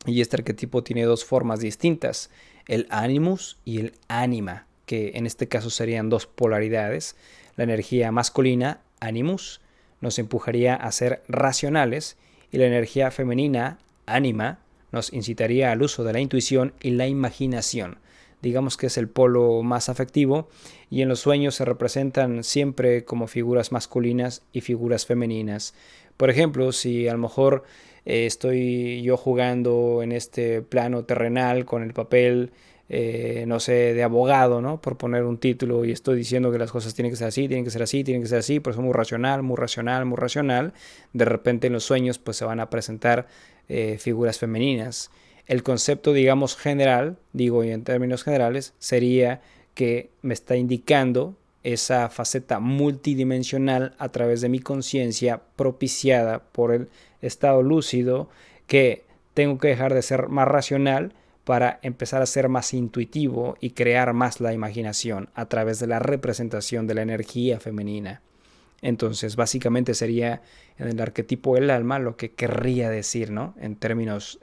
y este arquetipo tiene dos formas distintas, el animus y el anima, que en este caso serían dos polaridades. La energía masculina, animus, nos empujaría a ser racionales, y la energía femenina, anima, nos incitaría al uso de la intuición y la imaginación. Digamos que es el polo más afectivo, y en los sueños se representan siempre como figuras masculinas y figuras femeninas. Por ejemplo, si a lo mejor estoy yo jugando en este plano terrenal con el papel, no sé, de abogado, ¿no? Por poner un título, y estoy diciendo que las cosas tienen que ser así, tienen que ser así, tienen que ser así, pero son muy racional, muy racional, muy racional. De repente en los sueños pues se van a presentar figuras femeninas. El concepto, digamos, general, digo y en términos generales, sería que me está indicando esa faceta multidimensional a través de mi conciencia propiciada por el estado lúcido, que tengo que dejar de ser más racional para empezar a ser más intuitivo y crear más la imaginación a través de la representación de la energía femenina. Entonces, básicamente sería en el arquetipo del alma lo que querría decir, ¿no? En términos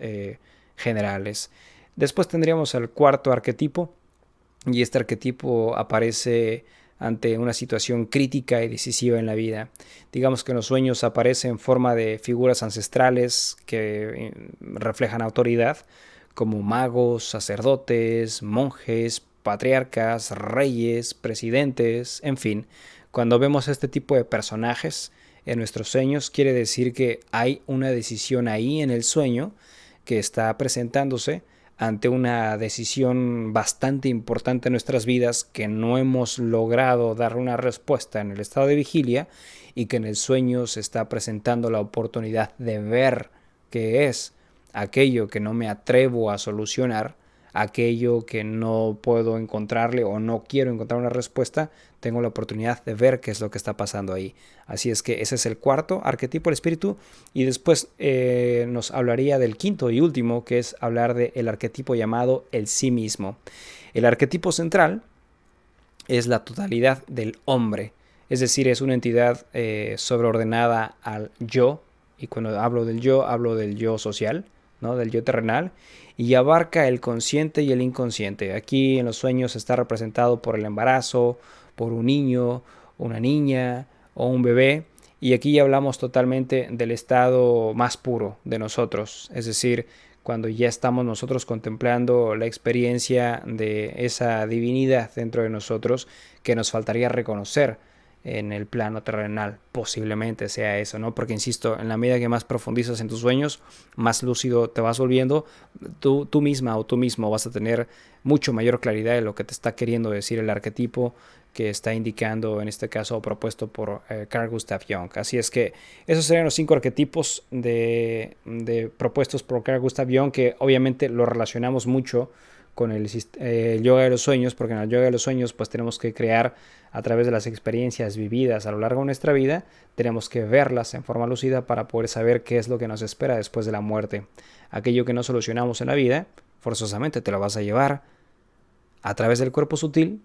generales. Después tendríamos el cuarto arquetipo, y este arquetipo aparece ante una situación crítica y decisiva en la vida. Digamos que en los sueños aparece en forma de figuras ancestrales que reflejan autoridad, como magos, sacerdotes, monjes, patriarcas, reyes, presidentes, en fin. Cuando vemos este tipo de personajes en nuestros sueños, quiere decir que hay una decisión ahí en el sueño que está presentándose ante una decisión bastante importante en nuestras vidas, que no hemos logrado dar una respuesta en el estado de vigilia, y que en el sueño se está presentando la oportunidad de ver qué es aquello que no me atrevo a solucionar, aquello que no puedo encontrarle o no quiero encontrar una respuesta. Tengo la oportunidad de ver qué es lo que está pasando ahí. Así es que ese es el cuarto arquetipo del espíritu, y después nos hablaría del quinto y último, que es hablar del arquetipo llamado el sí mismo. El arquetipo central es la totalidad del hombre, es decir, es una entidad sobreordenada al yo, y cuando hablo del yo social, ¿no? Del yo terrenal, y abarca el consciente y el inconsciente. Aquí en los sueños está representado por el embarazo, por un niño, una niña o un bebé, y aquí ya hablamos totalmente del estado más puro de nosotros, es decir, cuando ya estamos nosotros contemplando la experiencia de esa divinidad dentro de nosotros, que nos faltaría reconocer en el plano terrenal. Posiblemente sea eso, ¿no? Porque insisto, en la medida que más profundizas en tus sueños, más lúcido te vas volviendo. Tú misma o tú mismo vas a tener mucho mayor claridad de lo que te está queriendo decir el arquetipo que está indicando, en este caso propuesto por Carl Gustav Jung. Así es que esos serían los 5 arquetipos de propuestos por Carl Gustav Jung, que obviamente lo relacionamos mucho con el yoga de los sueños, porque en el yoga de los sueños pues tenemos que crear a través de las experiencias vividas a lo largo de nuestra vida, tenemos que verlas en forma lúcida para poder saber qué es lo que nos espera después de la muerte. Aquello que no solucionamos en la vida, forzosamente te lo vas a llevar a través del cuerpo sutil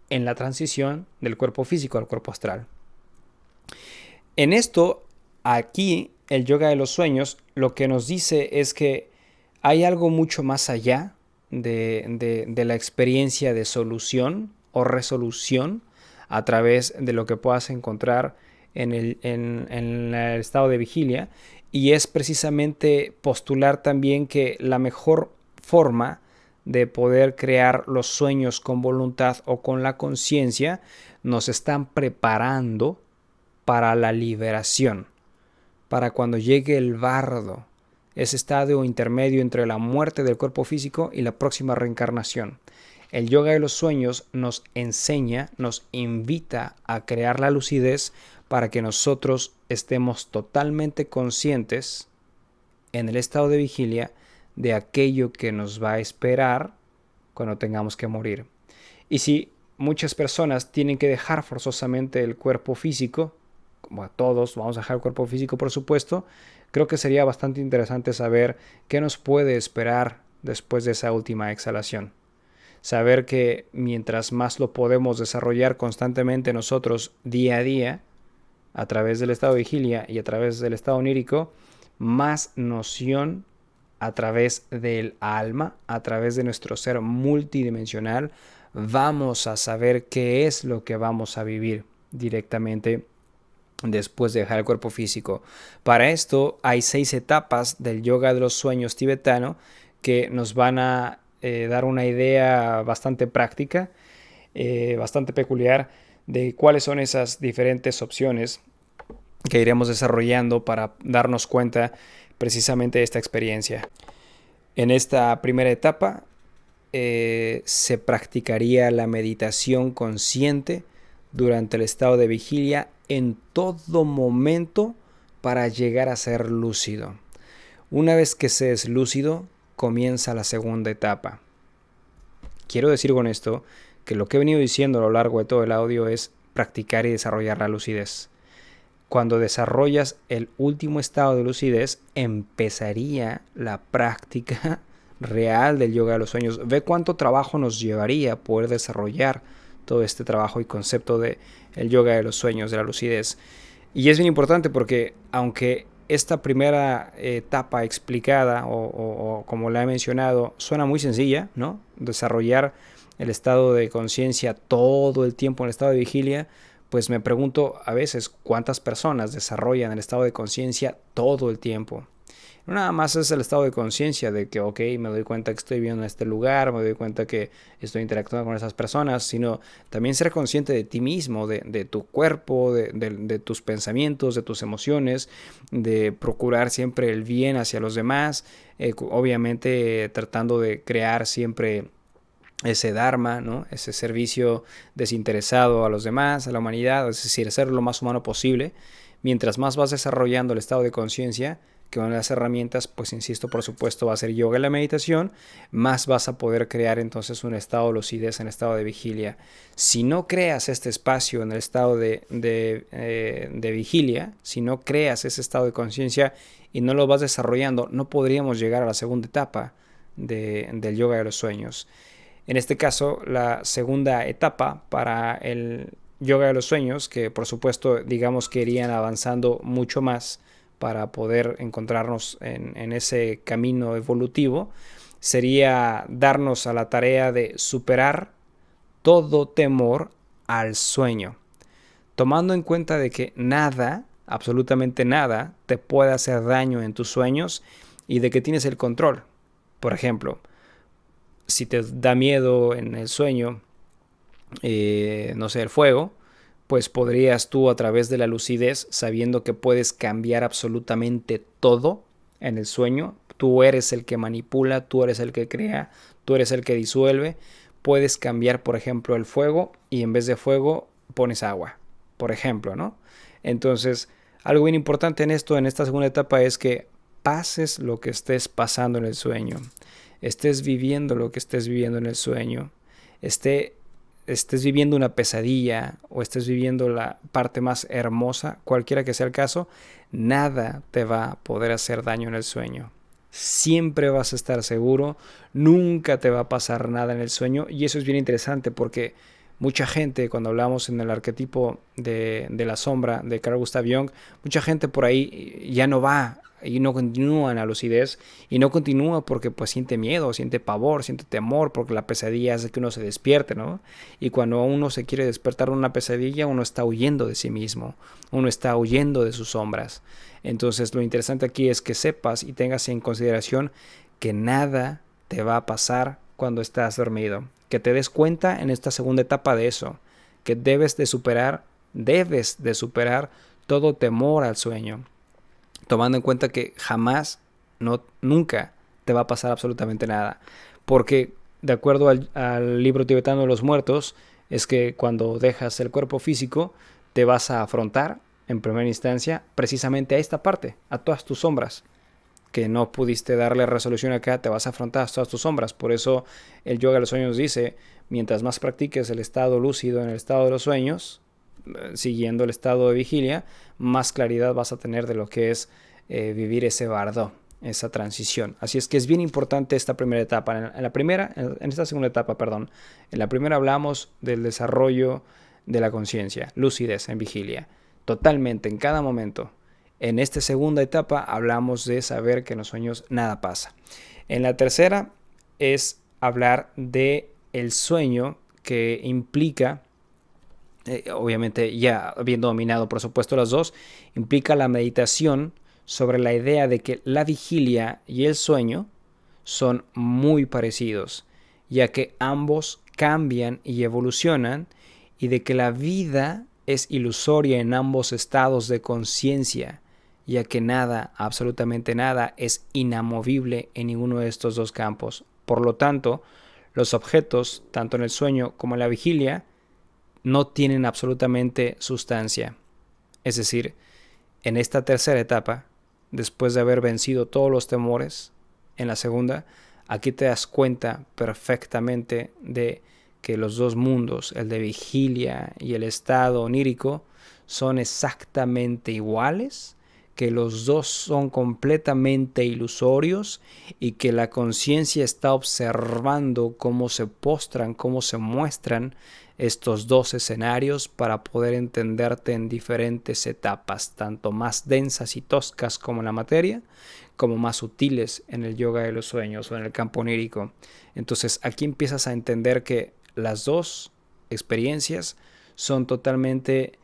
en la transición del cuerpo físico al cuerpo astral. En esto, aquí, el yoga de los sueños lo que nos dice es que hay algo mucho más allá de la experiencia de solución o resolución a través de lo que puedas encontrar en el estado de vigilia, y es precisamente postular también que la mejor forma de poder crear los sueños con voluntad o con la conciencia nos están preparando para la liberación, para cuando llegue el bardo, ese estadio intermedio entre la muerte del cuerpo físico y la próxima reencarnación. El yoga de los sueños nos enseña, nos invita a crear la lucidez para que nosotros estemos totalmente conscientes en el estado de vigilia de aquello que nos va a esperar cuando tengamos que morir. Y si muchas personas tienen que dejar forzosamente el cuerpo físico, o a todos, vamos a dejar el cuerpo físico por supuesto, creo que sería bastante interesante saber qué nos puede esperar después de esa última exhalación. Saber que mientras más lo podemos desarrollar constantemente nosotros día a día, a través del estado de vigilia y a través del estado onírico, más noción a través del alma, a través de nuestro ser multidimensional, vamos a saber qué es lo que vamos a vivir directamente después de dejar el cuerpo físico. Para esto hay 6 etapas del yoga de los sueños tibetano que nos van a dar una idea bastante práctica, bastante peculiar de cuáles son esas diferentes opciones que iremos desarrollando para darnos cuenta precisamente de esta experiencia. En esta primera etapa se practicaría la meditación consciente durante el estado de vigilia en todo momento para llegar a ser lúcido. Una vez que se es lúcido, comienza la segunda etapa. Quiero decir con esto que lo que he venido diciendo a lo largo de todo el audio es practicar y desarrollar la lucidez. Cuando desarrollas el último estado de lucidez, empezaría la práctica real del yoga de los sueños. Ve cuánto trabajo nos llevaría poder desarrollar todo este trabajo y concepto de el yoga de los sueños, de la lucidez. Y es bien importante porque aunque esta primera etapa explicada o como la he mencionado suena muy sencilla, ¿no? Desarrollar el estado de conciencia todo el tiempo en el estado de vigilia, pues me pregunto a veces cuántas personas desarrollan el estado de conciencia todo el tiempo. No nada más es el estado de conciencia de que, ok, me doy cuenta que estoy viviendo en este lugar, me doy cuenta que estoy interactuando con esas personas, sino también ser consciente de ti mismo, de tu cuerpo, de tus pensamientos, de tus emociones, de procurar siempre el bien hacia los demás, obviamente tratando de crear siempre ese dharma, ¿no? Ese servicio desinteresado a los demás, a la humanidad, es decir, ser lo más humano posible. Mientras más vas desarrollando el estado de conciencia, que van las herramientas, pues insisto, por supuesto, va a ser yoga y la meditación, más vas a poder crear entonces un estado de lucidez en estado de vigilia. Si no creas este espacio en el estado de vigilia, si no creas ese estado de conciencia y no lo vas desarrollando, no podríamos llegar a la segunda etapa del yoga de los sueños. En este caso, la segunda etapa para el yoga de los sueños, que por supuesto digamos que irían avanzando mucho más para poder encontrarnos en ese camino evolutivo, sería darnos a la tarea de superar todo temor al sueño, tomando en cuenta de que nada, absolutamente nada, te puede hacer daño en tus sueños y de que tienes el control. Por ejemplo, si te da miedo en el sueño, no sé, el fuego, pues podrías tú a través de la lucidez, sabiendo que puedes cambiar absolutamente todo en el sueño, tú eres el que manipula, tú eres el que crea, tú eres el que disuelve, puedes cambiar, por ejemplo, el fuego y en vez de fuego pones agua, por ejemplo, ¿no? Entonces, algo bien importante en esto, en esta segunda etapa, es que pases lo que estés pasando en el sueño, estés viviendo lo que estés viviendo en el sueño, estés viviendo una pesadilla o estés viviendo la parte más hermosa, cualquiera que sea el caso, nada te va a poder hacer daño en el sueño. Siempre vas a estar seguro, nunca te va a pasar nada en el sueño y eso es bien interesante porque mucha gente, cuando hablamos en el arquetipo de la sombra de Carl Gustav Jung, mucha gente por ahí ya no va y no continúa en la lucidez y no continúa porque pues siente miedo, siente pavor, siente temor porque la pesadilla hace que uno se despierte, ¿no? Y cuando uno se quiere despertar de una pesadilla, uno está huyendo de sí mismo, uno está huyendo de sus sombras. Entonces lo interesante aquí es que sepas y tengas en consideración que nada te va a pasar cuando estás dormido, que te des cuenta en esta segunda etapa de eso, que debes de superar todo temor al sueño, tomando en cuenta que jamás, nunca te va a pasar absolutamente nada. Porque de acuerdo al libro tibetano de los muertos, es que cuando dejas el cuerpo físico, te vas a afrontar, en primera instancia, precisamente a esta parte, a todas tus sombras. Que no pudiste darle resolución acá, te vas a afrontar a todas tus sombras. Por eso el yoga de los sueños dice, mientras más practiques el estado lúcido en el estado de los sueños, siguiendo el estado de vigilia, más claridad vas a tener de lo que es vivir ese bardo, esa transición. Así es que es bien importante esta primera etapa. En esta segunda etapa, perdón, en la primera hablamos del desarrollo de la conciencia, lucidez en vigilia, totalmente, en cada momento. En esta segunda etapa hablamos de saber que en los sueños nada pasa. En la tercera es hablar de el sueño, que implica, obviamente ya habiendo dominado por supuesto las dos, implica la meditación sobre la idea de que la vigilia y el sueño son muy parecidos, ya que ambos cambian y evolucionan, y de que la vida es ilusoria en ambos estados de conciencia, ya que nada, absolutamente nada, es inamovible en ninguno de estos dos campos. Por lo tanto, los objetos, tanto en el sueño como en la vigilia, no tienen absolutamente sustancia. Es decir, en esta tercera etapa, después de haber vencido todos los temores, en la segunda, aquí te das cuenta perfectamente de que los dos mundos, el de vigilia y el estado onírico, son exactamente iguales, que los dos son completamente ilusorios y que la conciencia está observando cómo se postran, cómo se muestran estos dos escenarios para poder entenderte en diferentes etapas, tanto más densas y toscas como en la materia, como más sutiles en el yoga de los sueños o en el campo onírico. Entonces aquí empiezas a entender que las dos experiencias son totalmente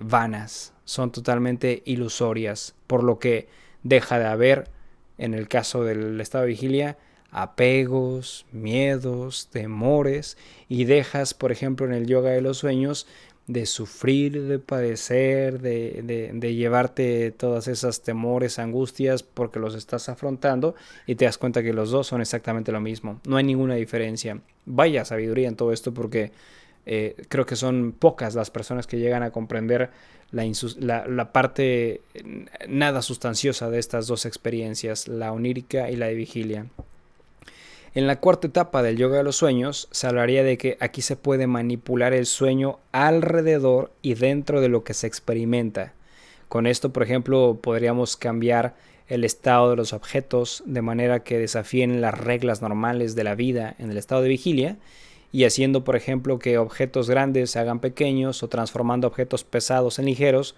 vanas, son totalmente ilusorias, por lo que deja de haber, en el caso del estado de vigilia, apegos, miedos, temores, y dejas, por ejemplo, en el yoga de los sueños, de sufrir, de padecer, de llevarte todas esas temores, angustias, porque los estás afrontando y te das cuenta que los dos son exactamente lo mismo. No hay ninguna diferencia. Vaya sabiduría en todo esto, porque creo que son pocas las personas que llegan a comprender la parte nada sustanciosa de estas dos experiencias, la onírica y la de vigilia. En la cuarta etapa del yoga de los sueños se hablaría de que aquí se puede manipular el sueño alrededor y dentro de lo que se experimenta. Con esto, por ejemplo, podríamos cambiar el estado de los objetos de manera que desafíen las reglas normales de la vida en el estado de vigilia, y haciendo, por ejemplo, que objetos grandes se hagan pequeños, o transformando objetos pesados en ligeros.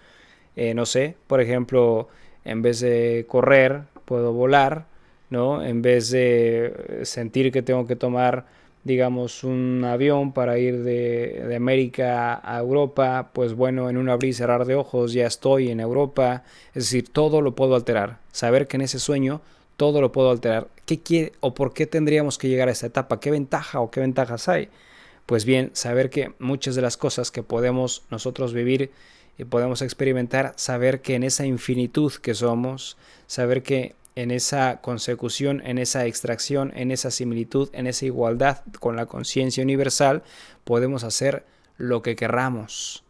No sé, por ejemplo, en vez de correr, puedo volar, ¿no? En vez de sentir que tengo que tomar, digamos, un avión para ir de América a Europa, pues bueno, en un abrir y cerrar de ojos ya estoy en Europa. Es decir, todo lo puedo alterar. Saber que en ese sueño todo lo puedo alterar. ¿Qué quiere o por qué tendríamos que llegar a esta etapa? ¿Qué ventaja o qué ventajas hay? Pues bien, saber que muchas de las cosas que podemos nosotros vivir y podemos experimentar, saber que en esa infinitud que somos, saber que en esa consecución, en esa extracción, en esa similitud, en esa igualdad con la conciencia universal, podemos hacer lo que querramos.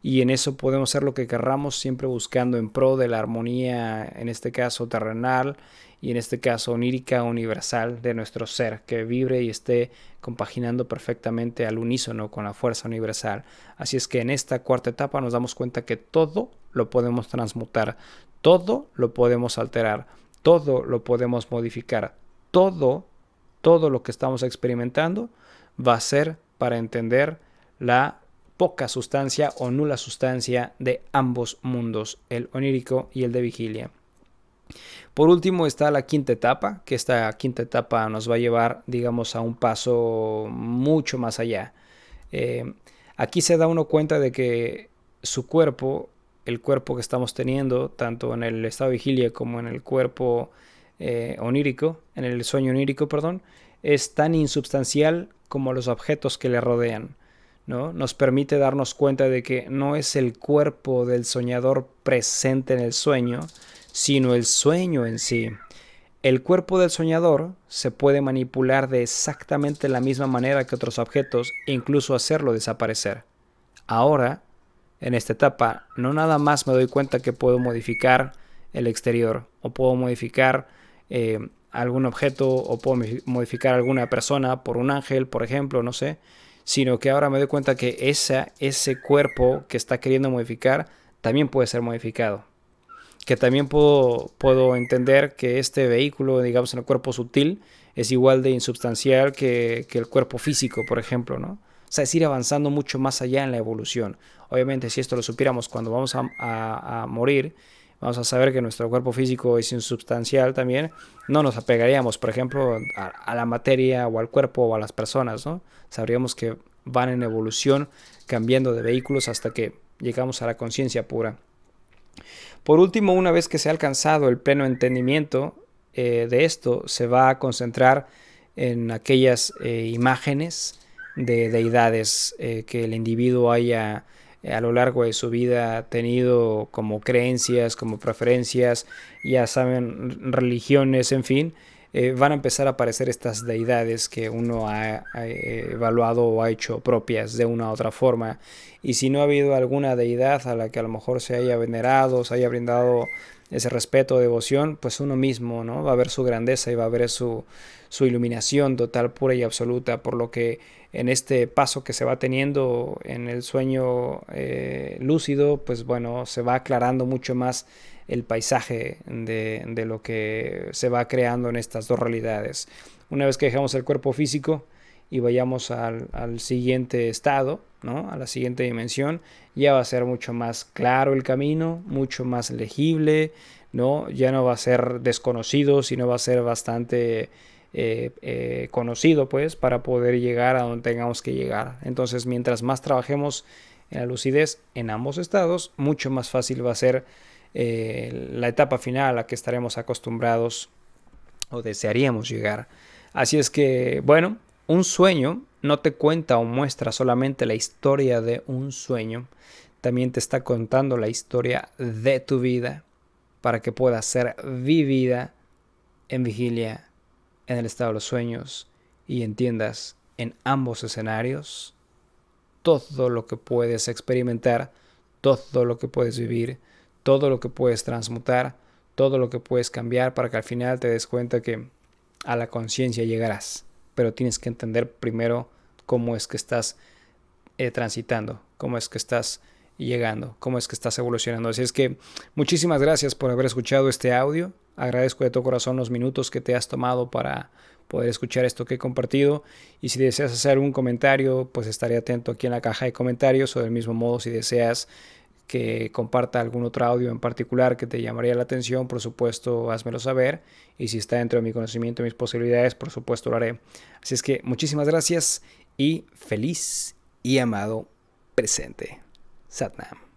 Y en eso podemos hacer lo que querramos, siempre buscando en pro de la armonía, en este caso terrenal, y en este caso onírica universal de nuestro ser, que vibre y esté compaginando perfectamente al unísono con la fuerza universal. Así es que en esta cuarta etapa nos damos cuenta que todo lo podemos transmutar, todo lo podemos alterar, todo lo podemos modificar, todo lo que estamos experimentando va a ser para entender la poca sustancia o nula sustancia de ambos mundos, el onírico y el de vigilia. Por último está la quinta etapa, que esta quinta etapa nos va a llevar, digamos, a un paso mucho más allá. Aquí se da uno cuenta de que su cuerpo, el cuerpo que estamos teniendo, tanto en el estado de vigilia como en el cuerpo onírico, en el sueño onírico, perdón, es tan insubstancial como los objetos que le rodean, ¿no? Nos permite darnos cuenta de que no es el cuerpo del soñador presente en el sueño, sino el sueño en sí. El cuerpo del soñador se puede manipular de exactamente la misma manera que otros objetos, e incluso hacerlo desaparecer. Ahora, en esta etapa, no nada más me doy cuenta que puedo modificar el exterior, o puedo modificar algún objeto, o puedo modificar alguna persona por un ángel, por ejemplo, no sé, sino que ahora me doy cuenta que ese cuerpo que está queriendo modificar también puede ser modificado. Que también puedo entender que este vehículo, digamos en el cuerpo sutil, es igual de insubstancial que el cuerpo físico, por ejemplo, ¿no? O sea, es ir avanzando mucho más allá en la evolución. Obviamente, si esto lo supiéramos cuando vamos a morir, vamos a saber que nuestro cuerpo físico es insubstancial también, no nos apegaríamos, por ejemplo, a la materia o al cuerpo o a las personas, ¿no? Sabríamos que van en evolución, cambiando de vehículos hasta que llegamos a la conciencia pura. Por último, una vez que se ha alcanzado el pleno entendimiento de esto, se va a concentrar en aquellas imágenes de deidades que el individuo haya a lo largo de su vida tenido como creencias, como preferencias, ya saben, religiones, en fin. Van a empezar a aparecer estas deidades que uno ha evaluado o ha hecho propias de una u otra forma. Y si no ha habido alguna deidad a la que a lo mejor se haya venerado, se haya brindado ese respeto o devoción, pues uno mismo, ¿no? Va a ver su grandeza y va a ver su iluminación total, pura y absoluta, por lo que en este paso que se va teniendo en el sueño lúcido, pues bueno, se va aclarando mucho más el paisaje de lo que se va creando en estas dos realidades. Una vez que dejamos el cuerpo físico y vayamos al siguiente estado, ¿no? A la siguiente dimensión, ya va a ser mucho más claro el camino, mucho más legible, ¿no? Ya no va a ser desconocido, sino va a ser bastante conocido, pues, para poder llegar a donde tengamos que llegar. Entonces, mientras más trabajemos en la lucidez en ambos estados, mucho más fácil va a ser la etapa final a la que estaremos acostumbrados o desearíamos llegar. Así es que, bueno, un sueño no te cuenta o muestra solamente la historia de un sueño, también te está contando la historia de tu vida para que pueda ser vivida en vigilia, en el estado de los sueños, y entiendas en ambos escenarios todo lo que puedes experimentar, todo lo que puedes vivir, todo lo que puedes transmutar, todo lo que puedes cambiar, para que al final te des cuenta que a la conciencia llegarás. Pero tienes que entender primero cómo es que estás transitando, cómo es que estás llegando, cómo es que estás evolucionando. Así es que muchísimas gracias por haber escuchado este audio. Agradezco de todo corazón los minutos que te has tomado para poder escuchar esto que he compartido. Y si deseas hacer algún comentario, pues estaré atento aquí en la caja de comentarios, o del mismo modo si deseas que comparta algún otro audio en particular que te llamaría la atención, por supuesto, házmelo saber. Y si está dentro de mi conocimiento y mis posibilidades, por supuesto lo haré. Así es que muchísimas gracias y feliz y amado presente. Satnam.